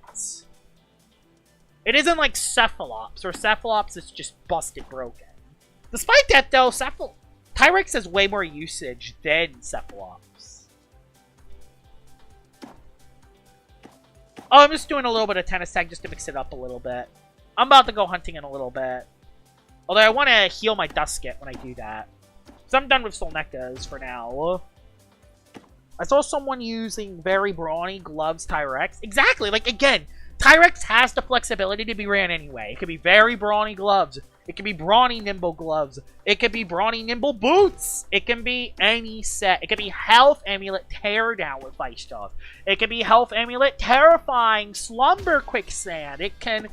It isn't like Cephalops, or Cephalops is just busted broken. Despite that, though, Tyrex has way more usage than Cephalops. Oh, I'm just doing a little bit of tennis tag just to mix it up a little bit. I'm about to go hunting in a little bit. Although I want to heal my Dusket when I do that. So I'm done with Solnekas for now. I saw someone using very brawny gloves Tyrex. Exactly, like again, Tyrex has the flexibility to be ran anyway. It could be very brawny gloves. It can be brawny nimble gloves. It could be brawny nimble boots. It can be any set. It can be Health Amulet Teardown with Vice Jaws. It can be Health Amulet Terrifying Slumber Quicksand. It can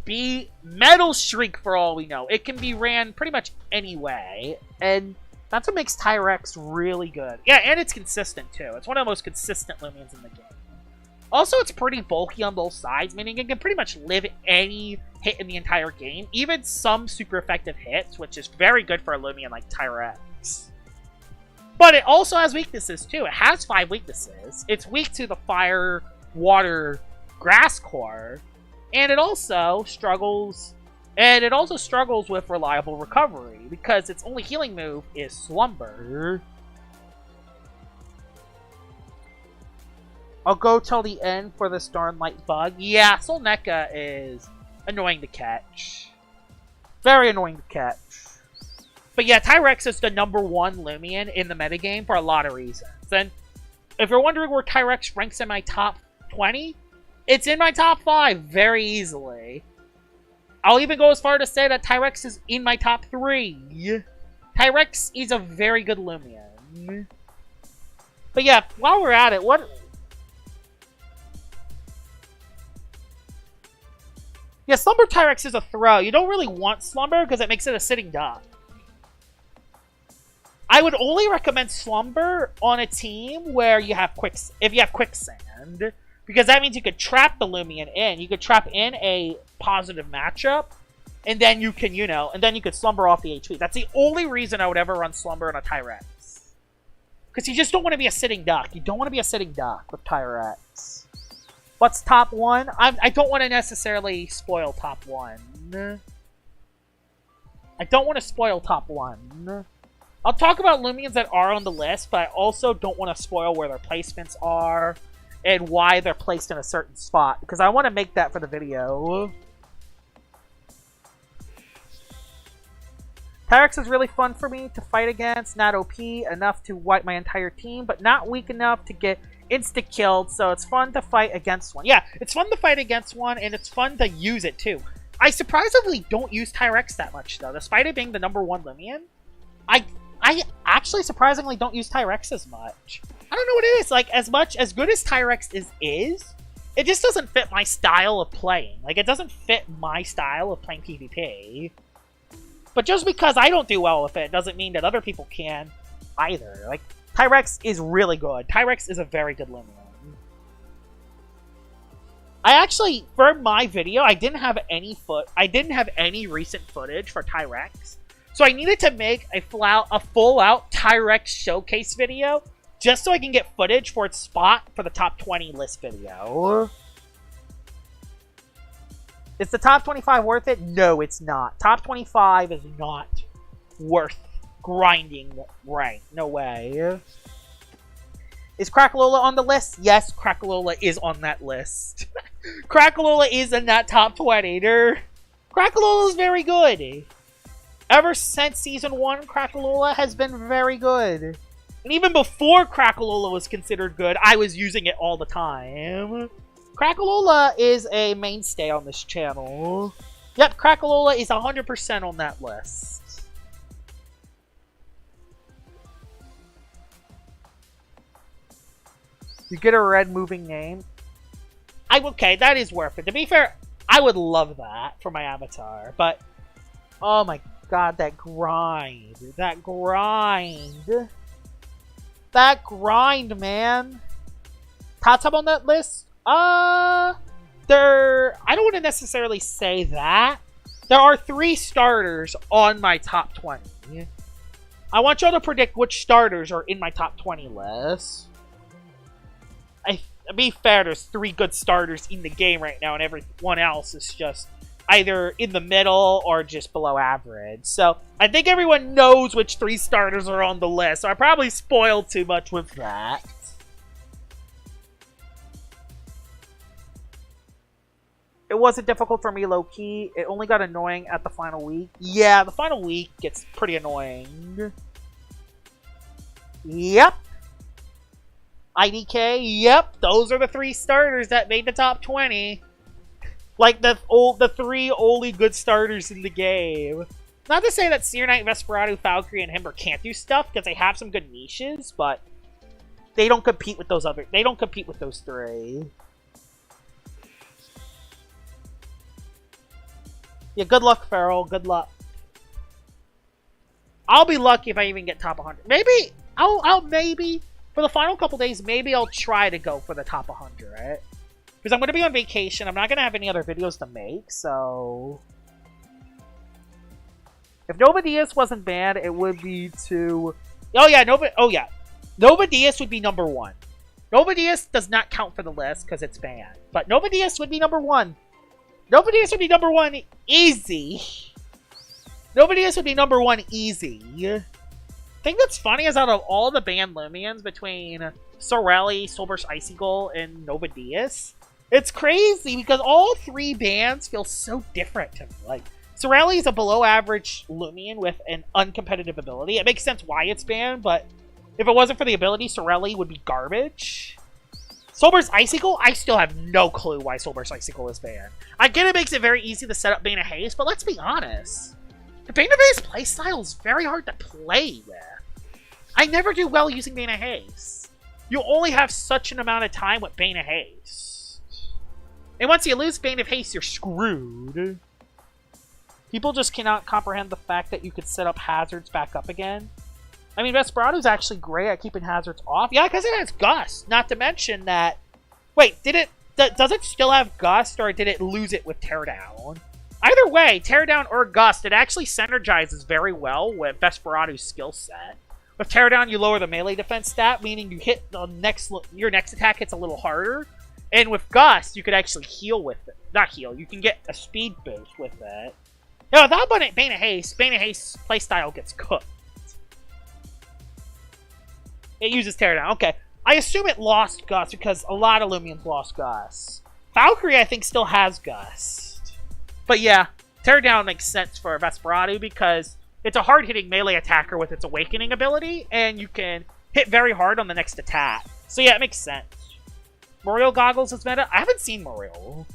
be Metal Shriek for all we know. It can be ran pretty much any way. And that's what makes Tyrex really good. Yeah, and it's consistent too. It's one of the most consistent Loomians in the game. Also, it's pretty bulky on both sides, meaning it can pretty much live any hit in the entire game, even some super effective hits, which is very good for a Loomian like Tyrex. But it also has weaknesses, too. It has 5 weaknesses. It's weak to the fire, water, grass core, and it also struggles with reliable recovery, because its only healing move is Slumber. I'll go till the end for this darn light bug. Yeah, Solneka is annoying to catch. Very annoying to catch. But yeah, Tyrex is the #1 Loomian in the metagame for a lot of reasons. And if you're wondering where Tyrex ranks in my top 20, it's in my top 5 very easily. I'll even go as far to say that Tyrex is in my top 3. Tyrex is a very good Loomian. But yeah, while we're at it, Yeah, Slumber Tyrex is a throw. You don't really want Slumber because it makes it a sitting duck. I would only recommend Slumber on a team where you have if you have Quicksand. Because that means you could trap the Loomian in. You could trap in a positive matchup. And then you can, and then you could Slumber off the HP. That's the only reason I would ever run Slumber on a Tyrex. Because you just don't want to be a sitting duck. You don't want to be a sitting duck with Tyrex. What's top 1? I don't want to necessarily spoil top 1. I don't want to spoil top 1. I'll talk about Loomians that are on the list, but I also don't want to spoil where their placements are and why they're placed in a certain spot, because I want to make that for the video. Tyrex is really fun for me to fight against, not OP enough to wipe my entire team, but not weak enough to get insta-killed, so it's fun to fight against one. Yeah, it's fun to fight against one, and it's fun to use it, too. I surprisingly don't use Tyrex that much, though. Despite it being the #1 Loomian, I actually surprisingly don't use Tyrex as much. I don't know what it is. Like, as good as Tyrex is, it just doesn't fit my style of playing. Like, it doesn't fit my style of playing PvP. But just because I don't do well with it doesn't mean that other people can either. Like, Tyrex is really good. Tyrex is a very good Loomian. I actually, for my video, I didn't have any recent footage for Tyrex. So I needed to make a full-out Tyrex showcase video just so I can get footage for its spot for the top 20 list video. Is the top 25 worth it? No, it's not. Top 25 is not worth grinding rank. No way. Is Crackalola on the list? Yes, Crackalola is on that list. Crackalola is in that top 20. Crackalola is very good. Ever since Season 1, Crackalola has been very good. And even before Crackalola was considered good, I was using it all the time. Crackalola is a mainstay on this channel. Yep, Crackalola is 100% on that list. You get a red moving name. Okay, that is worth it. To be fair, I would love that for my avatar. But, oh my god, that grind. That grind. That grind, man. Top on that list? I don't want to necessarily say that. There are 3 starters on my top 20. I want y'all to predict which starters are in my top 20 list. To be fair, there's 3 good starters in the game right now, and everyone else is just either in the middle or just below average. So, I think everyone knows which 3 starters are on the list, so I probably spoiled too much with that. It wasn't difficult for me low-key. It only got annoying at the final week. Yeah, the final week gets pretty annoying. Yep. IDK, yep. Those are the 3 starters that made the top 20. Like the 3 only good starters in the game. Not to say that Seer Knight, Vesperado, Valkyrie, and Himber can't do stuff, because they have some good niches, but they don't compete with those 3. Yeah, good luck, Feral. Good luck. I'll be lucky if I even get top 100. Maybe, maybe, for the final couple days, maybe I'll try to go for the top 100, right? Because I'm going to be on vacation. I'm not going to have any other videos to make, so... If Nova Diaz wasn't banned, it would be to... Oh yeah, Nova Diaz would be number 1. Nova Diaz does not count for the list because it's banned. But Nova Diaz would be number 1. Nova Diaz would be number 1 easy. Nova Diaz would be number 1 easy. The thing that's funny is out of all the banned Loomians between Sorelli, Soulburst Icicle, and Nova Diaz, it's crazy because all 3 bans feel so different to me. Like, Sorelli is a below-average Loomian with an uncompetitive ability. It makes sense why it's banned, but if it wasn't for the ability, Sorelli would be garbage. Soulburst Icicle, I still have no clue why Soulburst Icicle is banned. I get it makes it very easy to set up Bane of Haste, but let's be honest. The Bane of Haste playstyle is very hard to play with. I never do well using Bane of Haste. You only have such an amount of time with Bane of Haste. And once you lose Bane of Haste, you're screwed. People just cannot comprehend the fact that you could set up hazards back up again. I mean, Vesperado's actually great at keeping hazards off. Yeah, because it has Gust. Not to mention that... Wait, does it still have Gust, or did it lose it with Teardown? Either way, Teardown or Gust, it actually synergizes very well with Vesperado's skill set. With Teardown, you lower the melee defense stat, meaning you hit the your next attack hits a little harder. And with Gust, you could actually heal with it. Not heal, you can get a speed boost with it. Now, without Bane of Haste playstyle gets cooked. It uses Teardown. Okay. I assume it lost Gust because a lot of Loomians lost Gust. Valkyrie, I think, still has Gust. But yeah, Teardown makes sense for Vesperado because it's a hard-hitting melee attacker with its Awakening ability, and you can hit very hard on the next attack. So yeah, it makes sense. Moriel Goggles is meta? I haven't seen Moriel.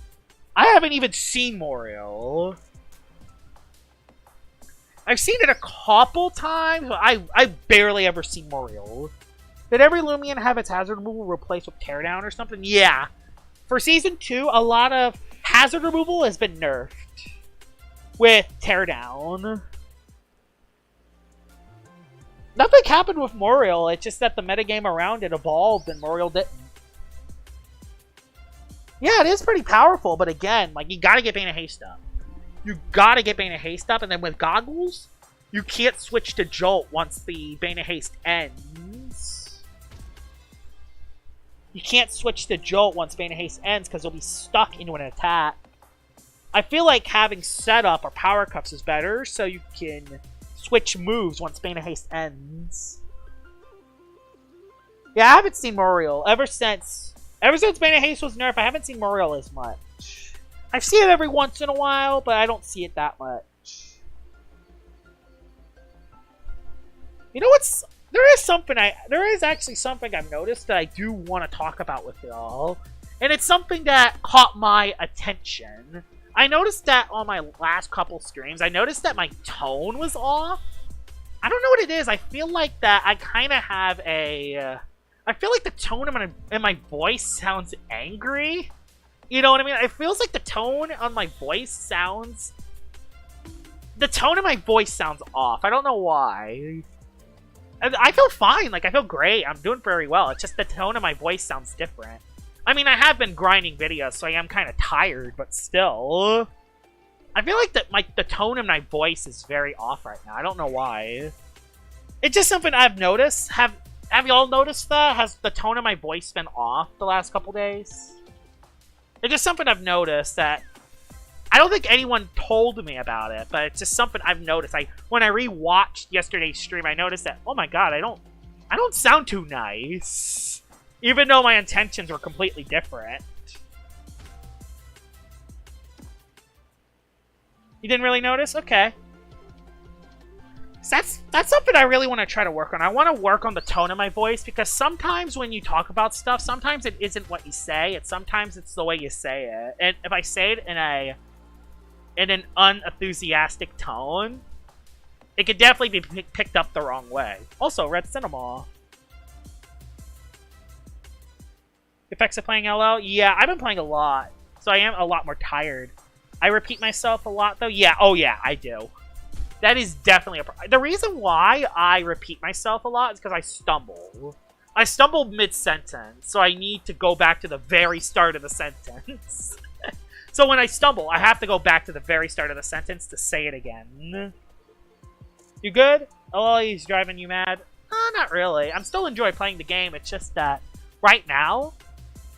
I haven't even seen Moriel. I've seen it a couple times, but I barely ever seen Moriel. Did every Loomian have its hazard removal replaced with Teardown or something? Yeah. For Season 2, a lot of hazard removal has been nerfed with Teardown. Nothing happened with Moriel, it's just that the metagame around it evolved and Moriel didn't. Yeah, it is pretty powerful, but again, like, you gotta get Bane of Haste up. You gotta get Bane of Haste up, and then with Goggles, you can't switch to Jolt once the Bane of Haste ends. You can't switch to Jolt once Bane of Haste ends, because you'll be stuck into an attack. I feel like having setup or power cups is better, so you can switch moves once Bane of Haste ends. Yeah, I haven't seen Moriel ever since Bane of Haste was nerfed. I haven't seen Moriel as much. I see it every once in a while, but I don't see it that much. You know what's... There is actually something I've noticed that I do want to talk about with y'all. And it's something that caught my attention. I noticed that on my last couple streams, I noticed that my tone was off. I don't know what it is. I feel like that I kind of have a... I feel like the tone in my voice sounds angry. You know what I mean? It feels like the tone on my voice sounds... The tone of my voice sounds off. I don't know why. I feel fine. Like, I feel great. I'm doing very well. It's just the tone of my voice sounds different. I mean, I have been grinding videos, so I am kind of tired, but still. I feel like the tone of my voice is very off right now. I don't know why. It's just something I've noticed. Have y'all noticed that? Has the tone of my voice been off the last couple days? It's just something I've noticed that I don't think anyone told me about it, but it's just something I've noticed. When I rewatched yesterday's stream, I noticed that, oh my god, I don't sound too nice. Even though my intentions were completely different. You didn't really notice? Okay. So that's something I really want to try to work on. I want to work on the tone of my voice, because sometimes when you talk about stuff, sometimes it isn't what you say. Sometimes it's the way you say it. And if I say it in an unenthusiastic tone, it could definitely be picked up the wrong way. Also, Red Cinema. Effects of playing LL? Yeah, I've been playing a lot, so I am a lot more tired. I repeat myself a lot, though. Yeah, oh yeah, I do. That is definitely a problem. The reason why I repeat myself a lot is because I stumble. I stumbled mid-sentence, so I need to go back to the very start of the sentence. So when I stumble, I have to go back to the very start of the sentence to say it again. You good? Oh, he's driving you mad? Not really. I'm still enjoying playing the game. It's just that right now,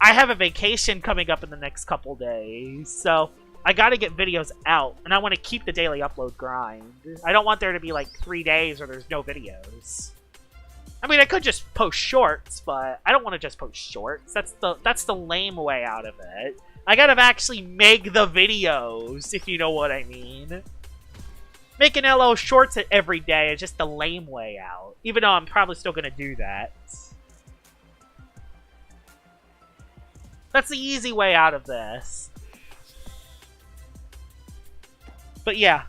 I have a vacation coming up in the next couple days. So I gotta get videos out, and I want to keep the daily upload grind. I don't want there to be like 3 days where there's no videos. I mean, I could just post shorts, but I don't want to just post shorts. That's the lame way out of it. I gotta actually make the videos, if you know what I mean. Making LO shorts every day is just the lame way out. Even though I'm probably still gonna do that. That's the easy way out of this. But yeah.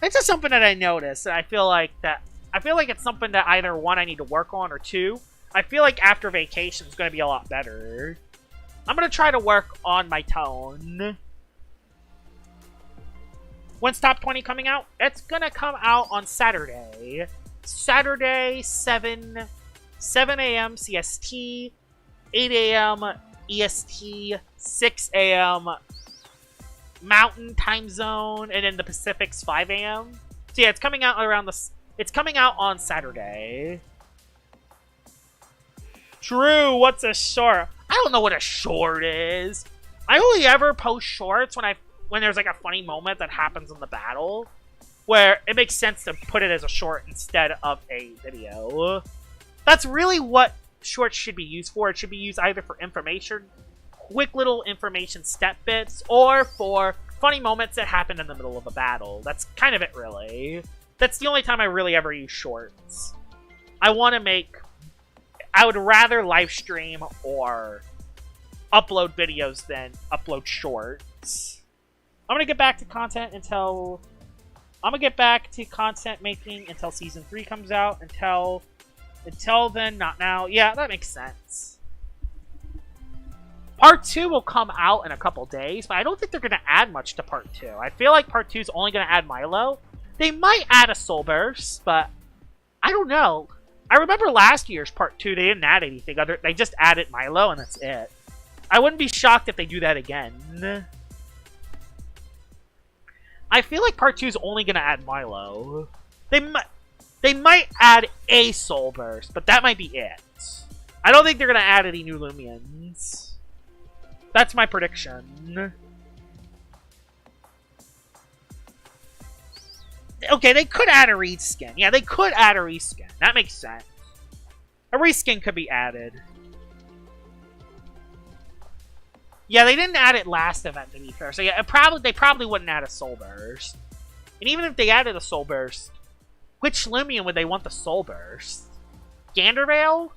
It's just something that I noticed. And I feel like it's something that either, one, I need to work on, or two, I feel like after vacation is gonna be a lot better. I'm gonna try to work on my tone. When's Top 20 coming out? It's gonna come out on Saturday. Saturday, 7 a.m. CST, 8 a.m. EST, 6 a.m. Mountain Time Zone, and then the Pacific's 5 a.m. So yeah, it's coming out on Saturday. True, what's a short? I don't know what a short is. I only ever post shorts when there's like a funny moment that happens in the battle, where it makes sense to put it as a short instead of a video. That's really what shorts should be used for. It should be used either for information, quick little information step bits, or for funny moments that happen in the middle of a battle. That's kind of it, really. That's the only time I really ever use shorts. I would rather live stream or upload videos than upload shorts. I'm gonna get back to content making until Season 3 comes out. Until then, not now. Yeah, that makes sense. Part 2 will come out in a couple days, but I don't think they're gonna add much to Part 2. I feel like Part 2 is only gonna add Milo. They might add a Soul Burst, but I don't know. I remember last year's Part 2, they didn't add anything. They just added Milo, and that's it. I wouldn't be shocked if they do that again. I feel like Part 2 is only going to add Milo. They might add a Soul Burst, but that might be it. I don't think they're going to add any new Loomians. That's my prediction. Okay, they could add a reskin. Yeah, they could add a reskin. That makes sense. A reskin could be added. Yeah, they didn't add it last event, to be fair. So yeah, they probably wouldn't add a Soul Burst. And even if they added a Soul Burst, which Loomian would they want the Soul Burst? Gandervale?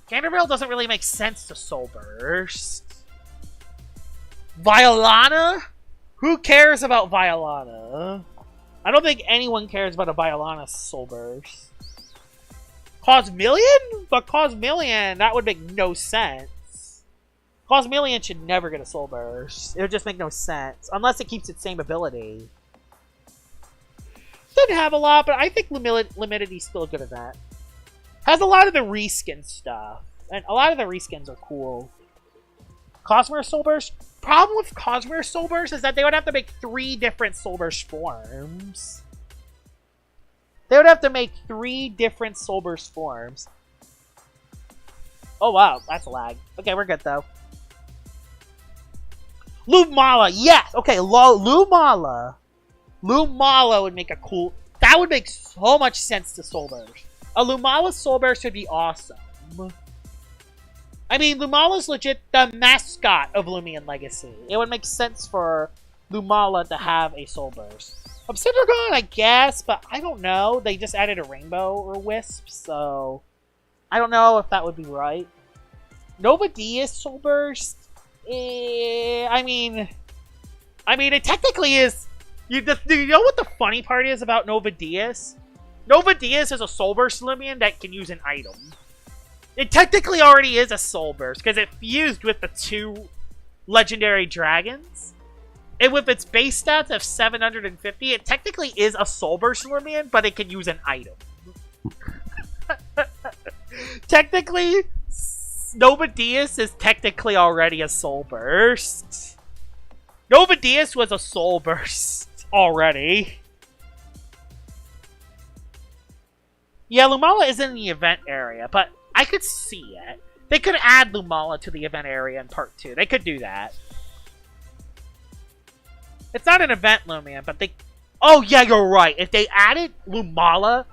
Gandervale doesn't really make sense to Soul Burst. Violana? Who cares about Violana? I don't think anyone cares about a Violana Soul Burst. Cosmillion? But Cosmillion, that would make no sense. Cosmillion should never get a Soul Burst. It would just make no sense. Unless it keeps its same ability. Doesn't have a lot, but I think Loomunity's still a good event. Has a lot of the reskin stuff. And a lot of the reskins are cool. Cosmere Soul Burst? Problem with Cosmere Soul Burst is that they would have to make 3 different Soul Burst forms. They would have to make 3 different Soul Burst forms. Oh wow, that's a lag. Okay, we're good though. Lumala, yes! Okay, Lumala. Lumala would make a cool... That would make so much sense to Soul Burst. A Lumala Soul Burst would be awesome. I mean, Lumala's legit the mascot of Loomian Legacy. It would make sense for Lumala to have a Soul Burst. Obsidian, I guess, but I don't know. They just added a Rainbow or Wisp, so... I don't know if that would be right. Nova Diaz Soul Burst? I mean, it technically is... Do you know what the funny part is about Nova Diaz? Nova Diaz is a Soul Burst Loomian that can use an item. It technically already is a Soul Burst, because it fused with the 2 Legendary Dragons. And with its base stats of 750, it technically is a Soul Burst Loomian, but it can use an item. Technically, Nova Diaz is technically already a Soul Burst. Nova Diaz was a Soul Burst already. Yeah, Lumala isn't in the event area, but I could see it. They could add Lumala to the event area in part 2. They could do that. It's not an event, Loomian, but they... Oh, yeah, you're right. If they added Lumala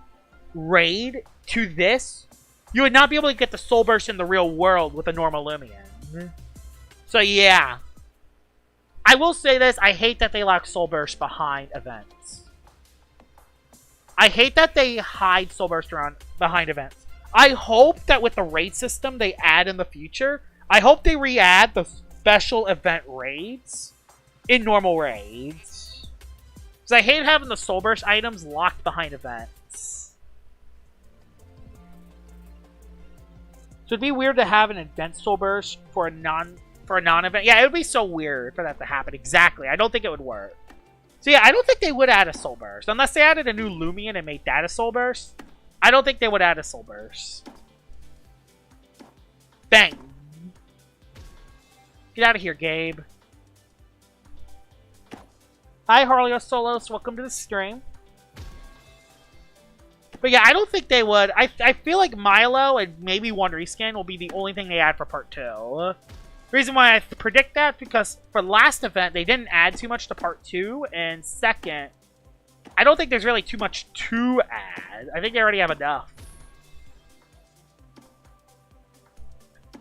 raid to this, you would not be able to get the Soul Burst in the real world with a normal Loomian. So, yeah. I will say this. I hate that they lock Soul Burst behind events. I hate that they hide Soul Burst behind events. I hope that with the raid system they add in the future, I hope they re-add the special event raids in normal raids. Because I hate having the Soul Burst items locked behind events. So it'd be weird to have an event Soul Burst for a non-event. Yeah, it would be so weird for that to happen. Exactly. I don't think it would work. So yeah, I don't think they would add a Soul Burst. Unless they added a new Loomian and made that a Soul Burst. I don't think they would add a Soul Burst. Bang. Get out of here, Gabe. Hi, Harley Solos. Welcome to the stream. But yeah, I don't think they would. I feel like Milo and maybe one reskin will be the only thing they add for part 2. The reason why I predict that, because for last event, they didn't add too much to part 2. And second, I don't think there's really too much to add. I think they already have enough.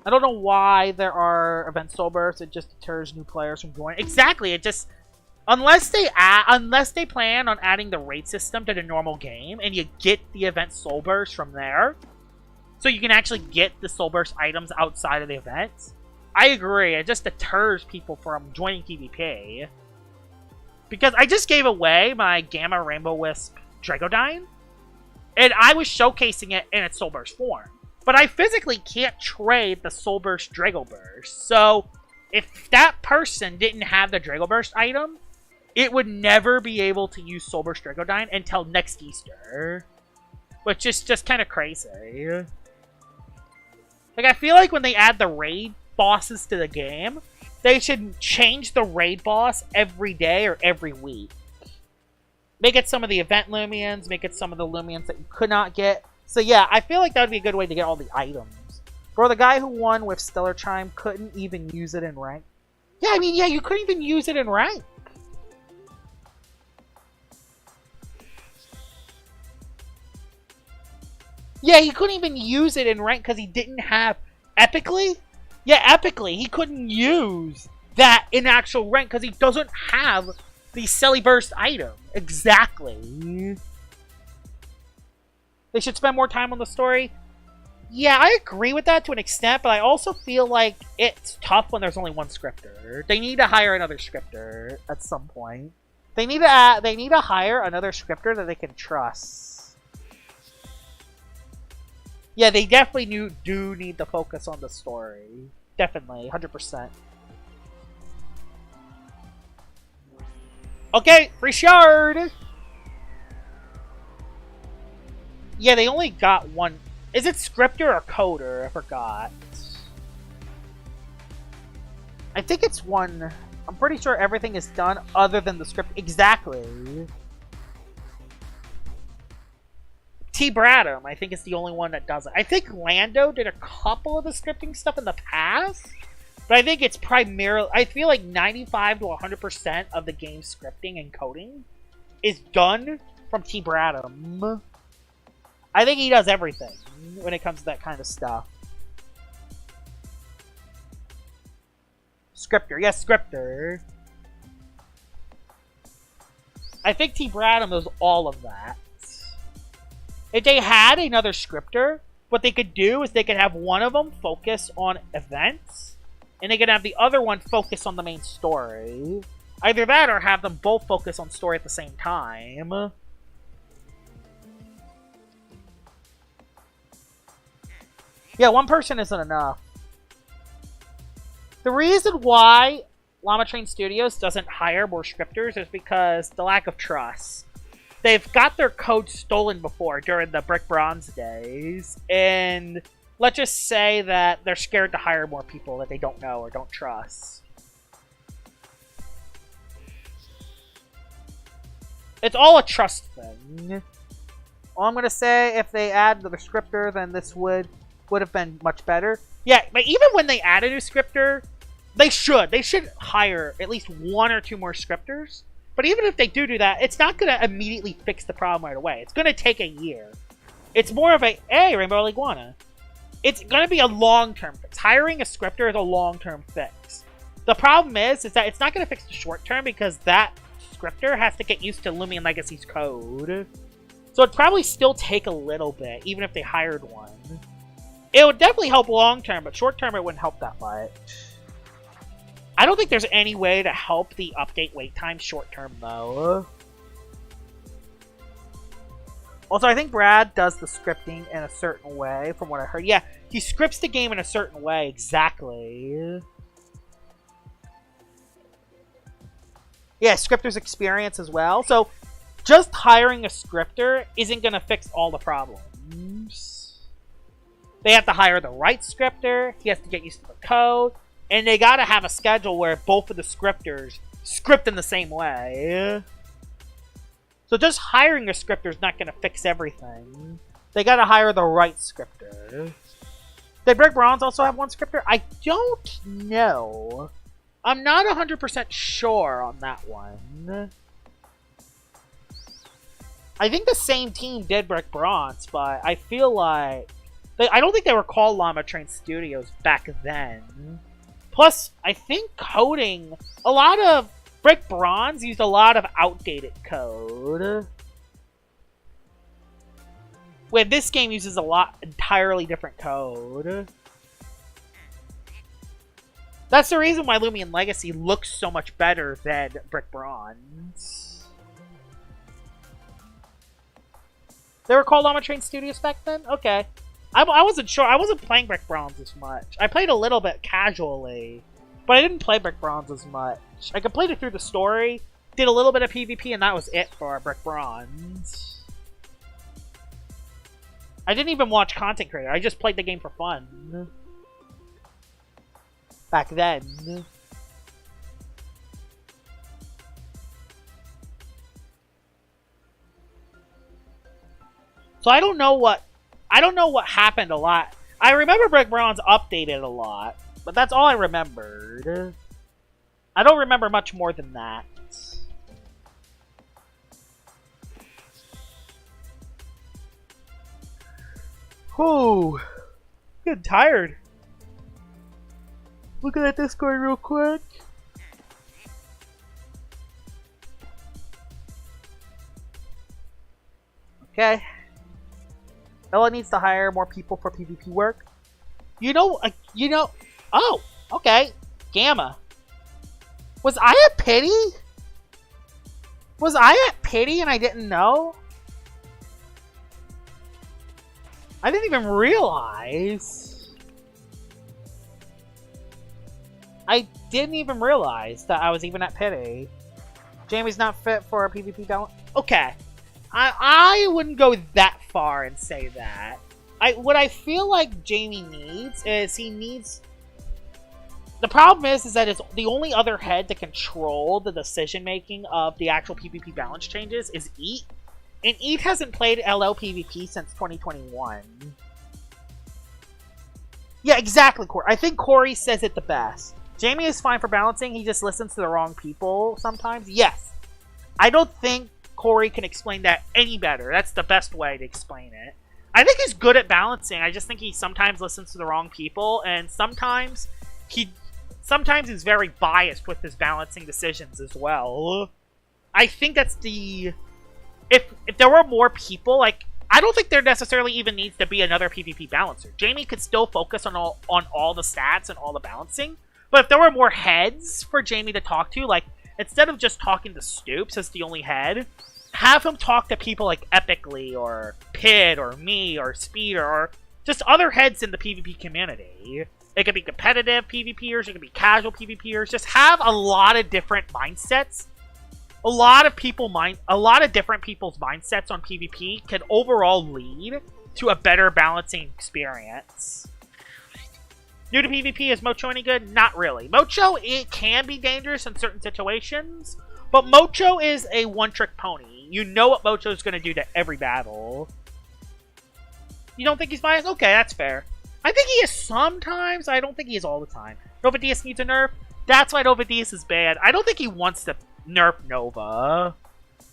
I don't know why there are event Soul Bursts. It just deters new players from joining. Exactly. It just... Unless they plan on adding the raid system to the normal game, and you get the event Soul Burst from there, so you can actually get the Soul Burst items outside of the event. I agree. It just deters people from joining PvP. Because I just gave away my Gamma Rainbow Wisp Dragodyne, and I was showcasing it in its Soul Burst form. But I physically can't trade the Soul Burst Drago Burst. So, if that person didn't have the Drago Burst item, it would never be able to use Soul Burst Dragodyne until next Easter. Which is just kind of crazy. Like, I feel like when they add the raid bosses to the game, they should change the raid boss every day or every week. Make it some of the event Loomians, make it some of the Loomians that you could not get. So yeah, I feel like that would be a good way to get all the items. Bro, the guy who won with Stellar Chime couldn't even use it in rank. Yeah, I mean, yeah, you couldn't even use it in rank. Yeah, he couldn't even use it in rank because he didn't have... Epically? Yeah, epically. He couldn't use that in actual rank because he doesn't have the Selly Burst item. Exactly. They should spend more time on the story. Yeah, I agree with that to an extent, but I also feel like it's tough when there's only one scripter. They need to hire another scripter at some point. They need to hire another scripter that they can trust. Yeah, they definitely do need to focus on the story. Definitely, 100%. Okay, free shard! Yeah, they only got one. Is it scripter or coder? I forgot. I think it's one. I'm pretty sure everything is done other than the script. Exactly. T. Bradham, I think, is the only one that does it. I think Lando did a couple of the scripting stuff in the past, but I think it's primarily... I feel like 95 to 100% of the game's scripting and coding is done from T. Bradham. I think he does everything when it comes to that kind of stuff. Scripter. Yes, scripter. I think T. Bradham does all of that. If they had another scripter, what they could do is they could have one of them focus on events, and they could have the other one focus on the main story. Either that or have them both focus on story at the same time. Yeah, one person isn't enough. The reason why Llama Train Studios doesn't hire more scripters is because the lack of trust. They've got their code stolen before during the Brick Bronze days, and let's just say that they're scared to hire more people that they don't know or don't trust. It's all a trust thing. All I'm gonna say, if they add the scripter, then this would have been much better. Yeah, but even when they add a new scripter, they should hire at least 1 or 2 more scripters. But even if they do that, it's not gonna immediately fix the problem right away. It's gonna take a year. It's more of a, hey, Rainbow Iguana. It's gonna be a long-term fix. Hiring a scripter is a long-term fix. The problem is that it's not gonna fix the short-term because that scripter has to get used to Loomian Legacy's code. So it'd probably still take a little bit, even if they hired one. It would definitely help long-term, but short-term it wouldn't help that much. I don't think there's any way to help the update wait time short-term, though. Also, I think Brad does the scripting in a certain way, from what I heard. Yeah, he scripts the game in a certain way, exactly. Yeah, scripter's experience as well. So, just hiring a scripter isn't going to fix all the problems. They have to hire the right scripter, he has to get used to the code, and they got to have a schedule where both of the scripters script in the same way. So just hiring a scripter is not going to fix everything. They got to hire the right scripter. Did Brick Bronze also have one scripter? I don't know. I'm not 100% sure on that one. I think the same team did Brick Bronze, but I feel like... I don't think they were called Llama Train Studios back then. Plus, I think coding... A lot of... Brick Bronze used a lot of outdated code. Where this game uses a lot entirely different code. That's the reason why Loomian Legacy looks so much better than Brick Bronze. They were called Llama Train Studios back then? Okay. I wasn't sure. I wasn't playing Brick Bronze as much. I played a little bit casually, but I didn't play Brick Bronze as much. I completed through the story, did a little bit of PvP, and that was it for Brick Bronze. I didn't even watch content creator. I just played the game for fun. Back then. So I don't know what happened a lot. I remember Brick Bronze updated a lot, but that's all I remembered. I don't remember much more than that. Whew. Getting tired. Looking at Discord real quick. Okay. Ella needs to hire more people for PvP work. Oh, okay. Gamma. Was I at Pity? Was I at Pity and I didn't know? I didn't even realize. I didn't even realize that I was even at Pity. Jamie's not fit for a PvP balance. Okay. I wouldn't go that far and say that. What I feel like Jamie needs is the problem is that it's the only other head to control the decision-making of the actual PvP balance changes is Eat. And Eat hasn't played LL PvP since 2021. Yeah, exactly, Corey. I think Corey says it the best. Jamie is fine for balancing, he just listens to the wrong people sometimes. Yes. I don't think Corey can explain that any better. That's the best way to explain it. I think he's good at balancing. I just think he sometimes listens to the wrong people, and sometimes he's very biased with his balancing decisions as well. I think that's the... If there were more people, like, I don't think there necessarily even needs to be another PvP balancer. Jamie could still focus on all the stats and all the balancing, but if there were more heads for Jamie to talk to, like, instead of just talking to Stoops as the only head, have him talk to people like Epically, or Pid, or me, or Speeder, or just other heads in the PvP community. It could be competitive PvPers, it could be casual PvPers. Just have a lot of different mindsets. A lot of different people's mindsets on PvP can overall lead to a better balancing experience. New to PvP, is Mocho any good? Not really. Mocho, it can be dangerous in certain situations, but Mocho is a one-trick pony. You know what Mocho's going to do to every battle. You don't think he's biased? Okay, that's fair. I think he is sometimes. I don't think he is all the time. Nova Diaz needs a nerf. That's why Nova Diaz is bad. I don't think he wants to nerf Nova.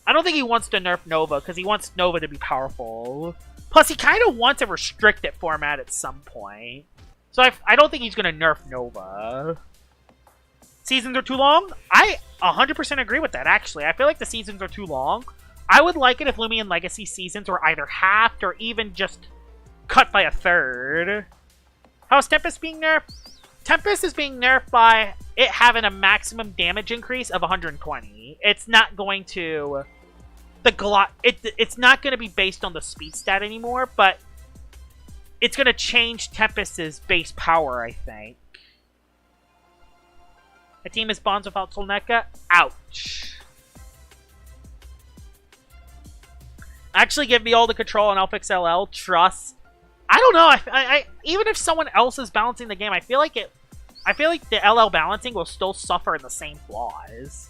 I don't think he wants to nerf Nova because he wants Nova to be powerful. Plus, he kind of wants a restricted format at some point. So I don't think he's going to nerf Nova. Seasons are too long? I 100% agree with that, actually. I feel like the seasons are too long. I would like it if Loomian Legacy seasons were either halved or even just cut by a third. How is Tempest being nerfed? Tempest is being nerfed by it having a maximum damage increase of 120. It's not going to... It's not going to be based on the speed stat anymore, but it's going to change Tempest's base power, I think. A team is bonds without Solneka? Ouch. Actually give me all the control on Alpha XLL. Trust. I don't know. I even if someone else is balancing the game, I feel like the LL balancing will still suffer in the same flaws.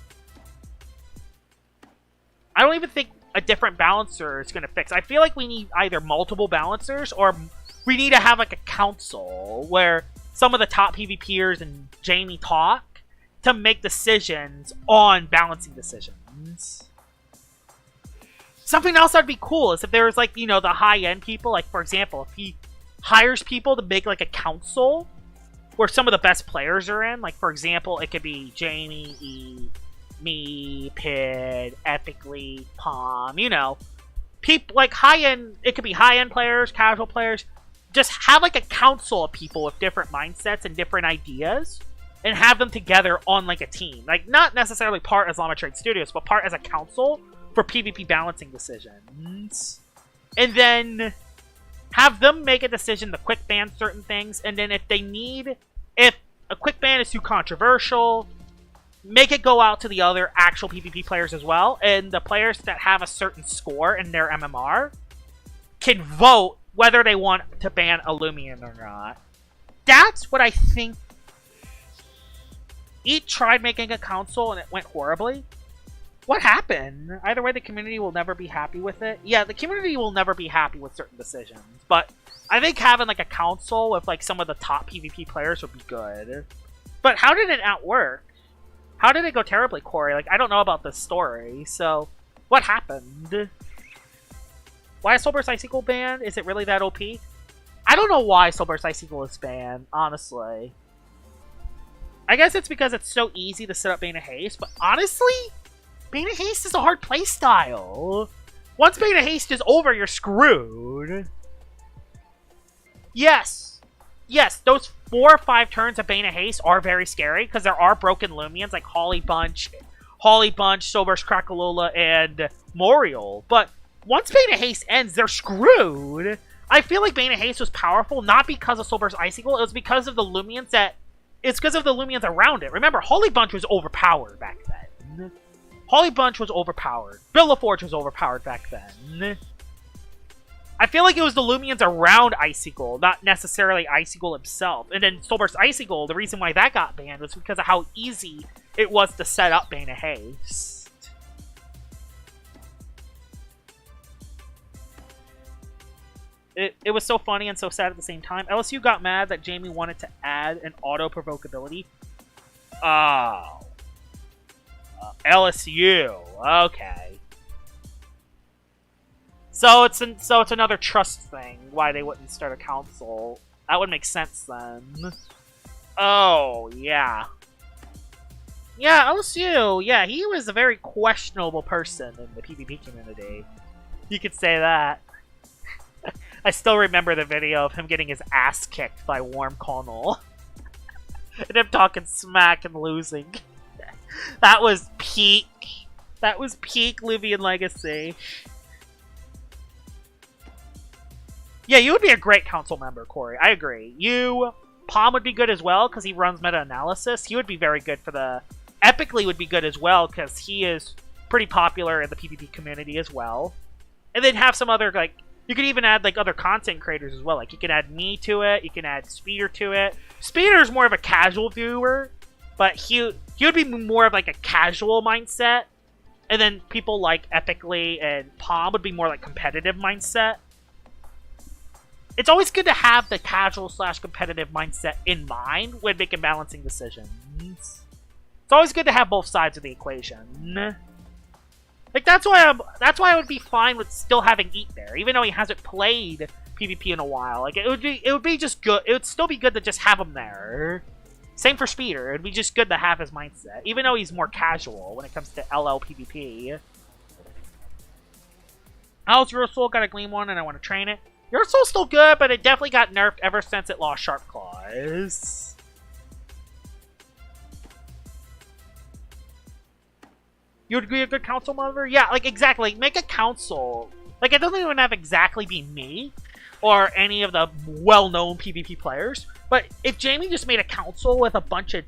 I don't even think a different balancer is going to fix. I feel like we need either multiple balancers or we need to have like a council where some of the top PvPers and Jamie talk to make decisions on balancing decisions. Something else that'd be cool is if there was like, you know, the high-end people, like for example, if he hires people to make like a council where some of the best players are in, like for example, it could be Jamie, E, me, Pid, Epically, Palm, you know. People like high-end, it could be high-end players, casual players. Just have like a council of people with different mindsets and different ideas and have them together on like a team. Like not necessarily part as Loomian Studios, but part as a council for PvP balancing decisions. And then have them make a decision to quick ban certain things, and then if a quick ban is too controversial, make it go out to the other actual PvP players as well, and the players that have a certain score in their MMR can vote whether they want to ban a Loomian or not. That's what I think. Eat tried making a council and it went horribly. What happened? Either way, the community will never be happy with it. Yeah, the community will never be happy with certain decisions, but I think having like a council with like some of the top PvP players would be good. But how did it not work? How did it go terribly, Corey? Like, I don't know about this story, so what happened? Why is Soulburst Icicle banned? Is it really that OP? I don't know why Soulburst Icicle is banned, honestly. I guess it's because it's so easy to set up Bane of Haste, but honestly, Bane of Haste is a hard playstyle. Once Bane of Haste is over, you're screwed. Yes. Yes, those 4 or 5 turns of Bane of Haste are very scary, because there are broken Loomians like Holly Bunch, Soulburst, Crackalula, and Moriel. But once Bane of Haste ends, they're screwed. I feel like Bane of Haste was powerful, not because of Soulburst Icicle, it was because of the Loomians it's because of the Loomians around it. Remember, Holly Bunch was overpowered back then. Holly Bunch was overpowered. Bill LaForge was overpowered back then. I feel like it was the Loomians around Icicle, not necessarily Icicle himself. And then Soulburst Icicle, the reason why that got banned was because of how easy it was to set up Bane of Haste. It was so funny and so sad at the same time. LSU got mad that Jamie wanted to add an auto-provoke ability. Oh. LSU. Okay. So it's another trust thing, why they wouldn't start a council. That would make sense then. Oh, yeah. Yeah, LSU. Yeah, he was a very questionable person in the PvP community. You could say that. I still remember the video of him getting his ass kicked by Warm Connell. And him talking smack and losing. That was peak. That was peak Loomian Legacy. Yeah, you would be a great council member, Corey. I agree. Palm would be good as well, because he runs meta-analysis. He would be very good for the... Epically would be good as well, because he is pretty popular in the PvP community as well. And then have some other, like... You could even add like other content creators as well. Like you can add me to it. You can add Speeder to it. Speeder's more of a casual viewer, but he would be more of like a casual mindset. And then people like Epically and Palm would be more like competitive mindset. It's always good to have the casual / competitive mindset in mind when making balancing decisions. It's always good to have both sides of the equation. Like that's why I would be fine with still having Eat there, even though he hasn't played PvP in a while. Like it would be just good. It would still be good to just have him there. Same for Speeder. It'd be just good to have his mindset, even though he's more casual when it comes to LL PvP. How's Your Soul? Got a Gleam one, and I want to train it. Your Soul's still good, but it definitely got nerfed ever since it lost Sharp Claws. You would be a good council member? Yeah, like, exactly. Make a council. Like, it doesn't even have exactly be me or any of the well-known PvP players. But if Jamie just made a council with a bunch of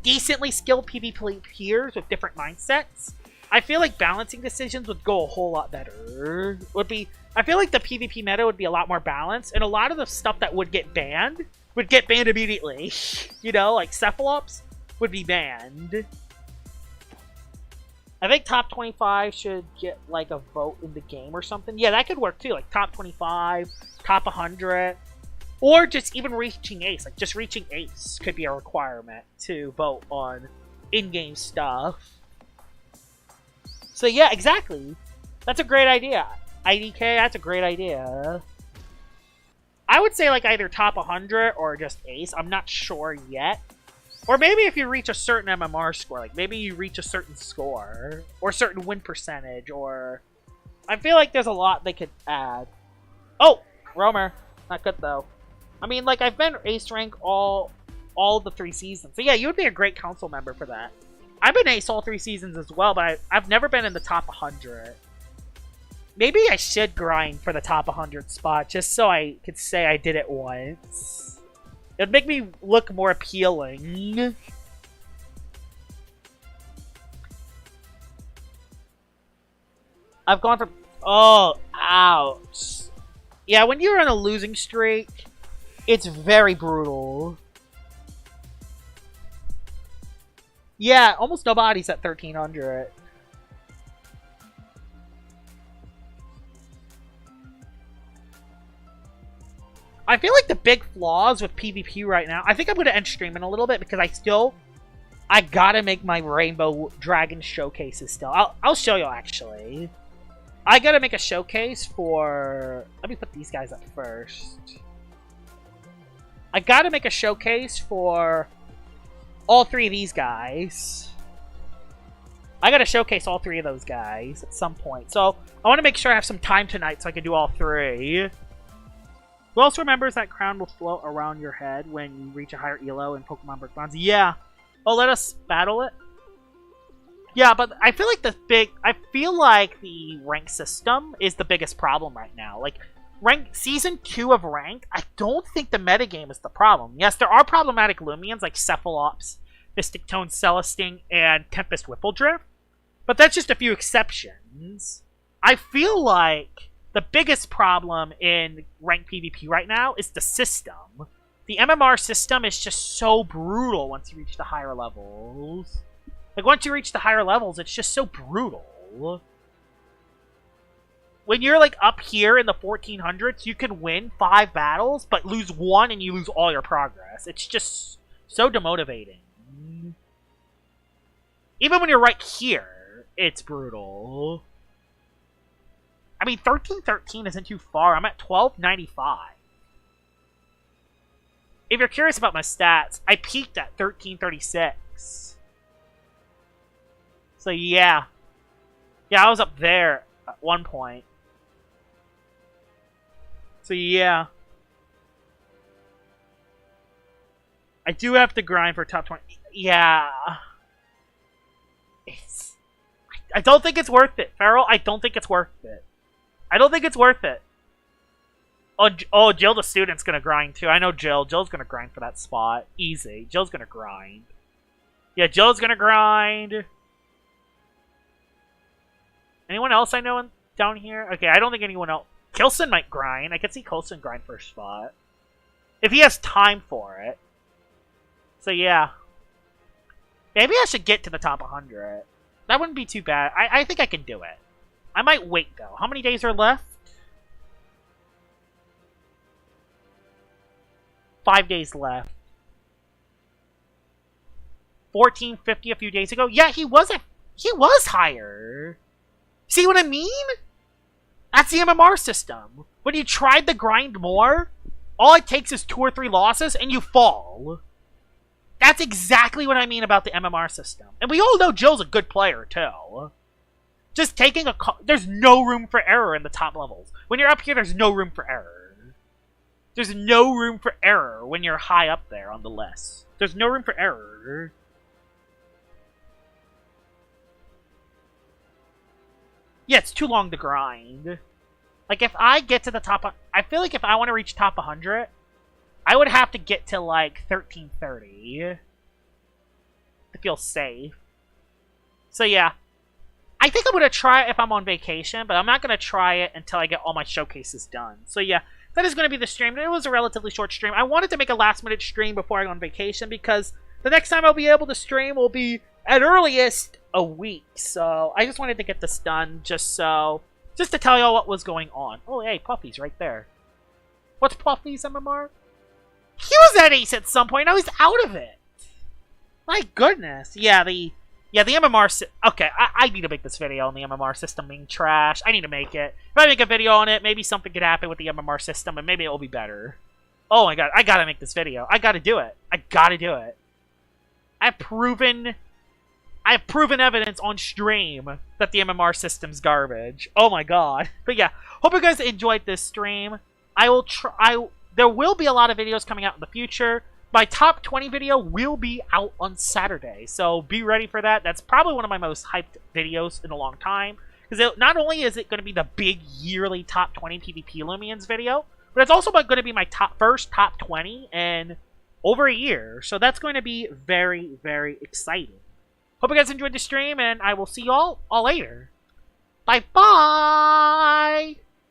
decently skilled PvP peers with different mindsets, I feel like balancing decisions would go a whole lot better. I feel like the PvP meta would be a lot more balanced, and a lot of the stuff that would get banned immediately. You know, like Cephalops would be banned. I think top 25 should get, like, a vote in the game or something. Yeah, that could work, too. Like, top 25, top 100. Or just even reaching Ace. Like, just reaching Ace could be a requirement to vote on in-game stuff. So, yeah, exactly. That's a great idea. IDK, that's a great idea. I would say, like, either top 100 or just Ace. I'm not sure yet. Or maybe if you reach a certain MMR score, like maybe you reach a certain score, or certain win percentage, or... I feel like there's a lot they could add. Oh! Roamer. Not good, though. I mean, like, I've been Ace rank all the 3 seasons. So yeah, you would be a great council member for that. I've been Ace all 3 seasons as well, but I've never been in the top 100. Maybe I should grind for the top 100 spot, just so I could say I did it once. It'd make me look more appealing. I've gone from... Oh, ouch. Yeah, when you're on a losing streak, it's very brutal. Yeah, almost nobody's at 1300. I feel like the big flaws with PvP right now... I think I'm going to end streaming a little bit because I gotta make my Rainbow Dragon showcases still. I'll show you, actually. I gotta make a showcase for... Let me put these guys up first. I gotta make a showcase for all 3 of these guys. I gotta showcase all 3 of those guys at some point. So, I want to make sure I have some time tonight so I can do all 3. Who else remembers that crown will float around your head when you reach a higher elo in Pokemon Brick Bonds? Yeah. Oh, let us battle it? Yeah, but I feel like the rank system is the biggest problem right now. Like, Season 2 of Rank, I don't think the metagame is the problem. Yes, there are problematic Loomians like Cephalops, Mystic Tone, Celesting, and Tempest Whippledrift. But that's just a few exceptions. I feel like the biggest problem in ranked PvP right now is the system. The MMR system is just so brutal once you reach the higher levels. Like, once you reach the higher levels, it's just so brutal. When you're, like, up here in the 1400s, you can win 5 battles, but lose 1 and you lose all your progress. It's just so demotivating. Even when you're right here, it's brutal. I mean, 1313 isn't too far. I'm at 1295. If you're curious about my stats, I peaked at 1336. So, yeah. Yeah, I was up there at one point. So, yeah. I do have to grind for top 20. Yeah. I don't think it's worth it, Farrell. I don't think it's worth it. I don't think it's worth it. Oh, Jill the student's gonna grind too. I know Jill. Jill's gonna grind for that spot. Easy. Jill's gonna grind. Yeah, Jill's gonna grind. Anyone else I know down here? Okay, I don't think anyone else. Kilson might grind. I could see Kilson grind first spot. If he has time for it. So yeah. Maybe I should get to the top 100. That wouldn't be too bad. I think I can do it. I might wait, though. How many days are left? 5 days left. 1450 a few days ago. Yeah, he was higher. See what I mean? That's the MMR system. When you tried to grind more, all it takes is 2 or 3 losses and you fall. That's exactly what I mean about the MMR system. And we all know Jill's a good player, too. Just taking a... There's no room for error in the top levels. When you're up here, there's no room for error. There's no room for error when you're high up there on the list. There's no room for error. Yeah, it's too long to grind. Like, if I get to the top... I feel like if I want to reach top 100... I would have to get to, like, 1330 to feel safe. So, yeah. I think I'm going to try it if I'm on vacation, but I'm not going to try it until I get all my showcases done. So, yeah, that is going to be the stream. It was a relatively short stream. I wanted to make a last-minute stream before I go on vacation because the next time I'll be able to stream will be, at earliest, a week. So, I just wanted to get this done just to tell y'all what was going on. Oh, hey, Puffy's right there. What's Puffy's MMR? He was at ace at some point. Now he's out of it. My goodness. Yeah, the MMR... Okay, I need to make this video on the MMR system being trash. I need to make it. If I make a video on it, maybe something could happen with the MMR system, and maybe it will be better. Oh my god, I gotta make this video. I gotta do it. I gotta do it. I've proven evidence on stream that the MMR system's garbage. Oh my god. But yeah, hope you guys enjoyed this stream. There will be a lot of videos coming out in the future. My top 20 video will be out on Saturday, so be ready for that. That's probably one of my most hyped videos in a long time. Because not only is it going to be the big yearly top 20 PvP Loomians video, but it's also going to be my first top 20 in over a year. So that's going to be very, very exciting. Hope you guys enjoyed the stream, and I will see y'all all later. Bye-bye!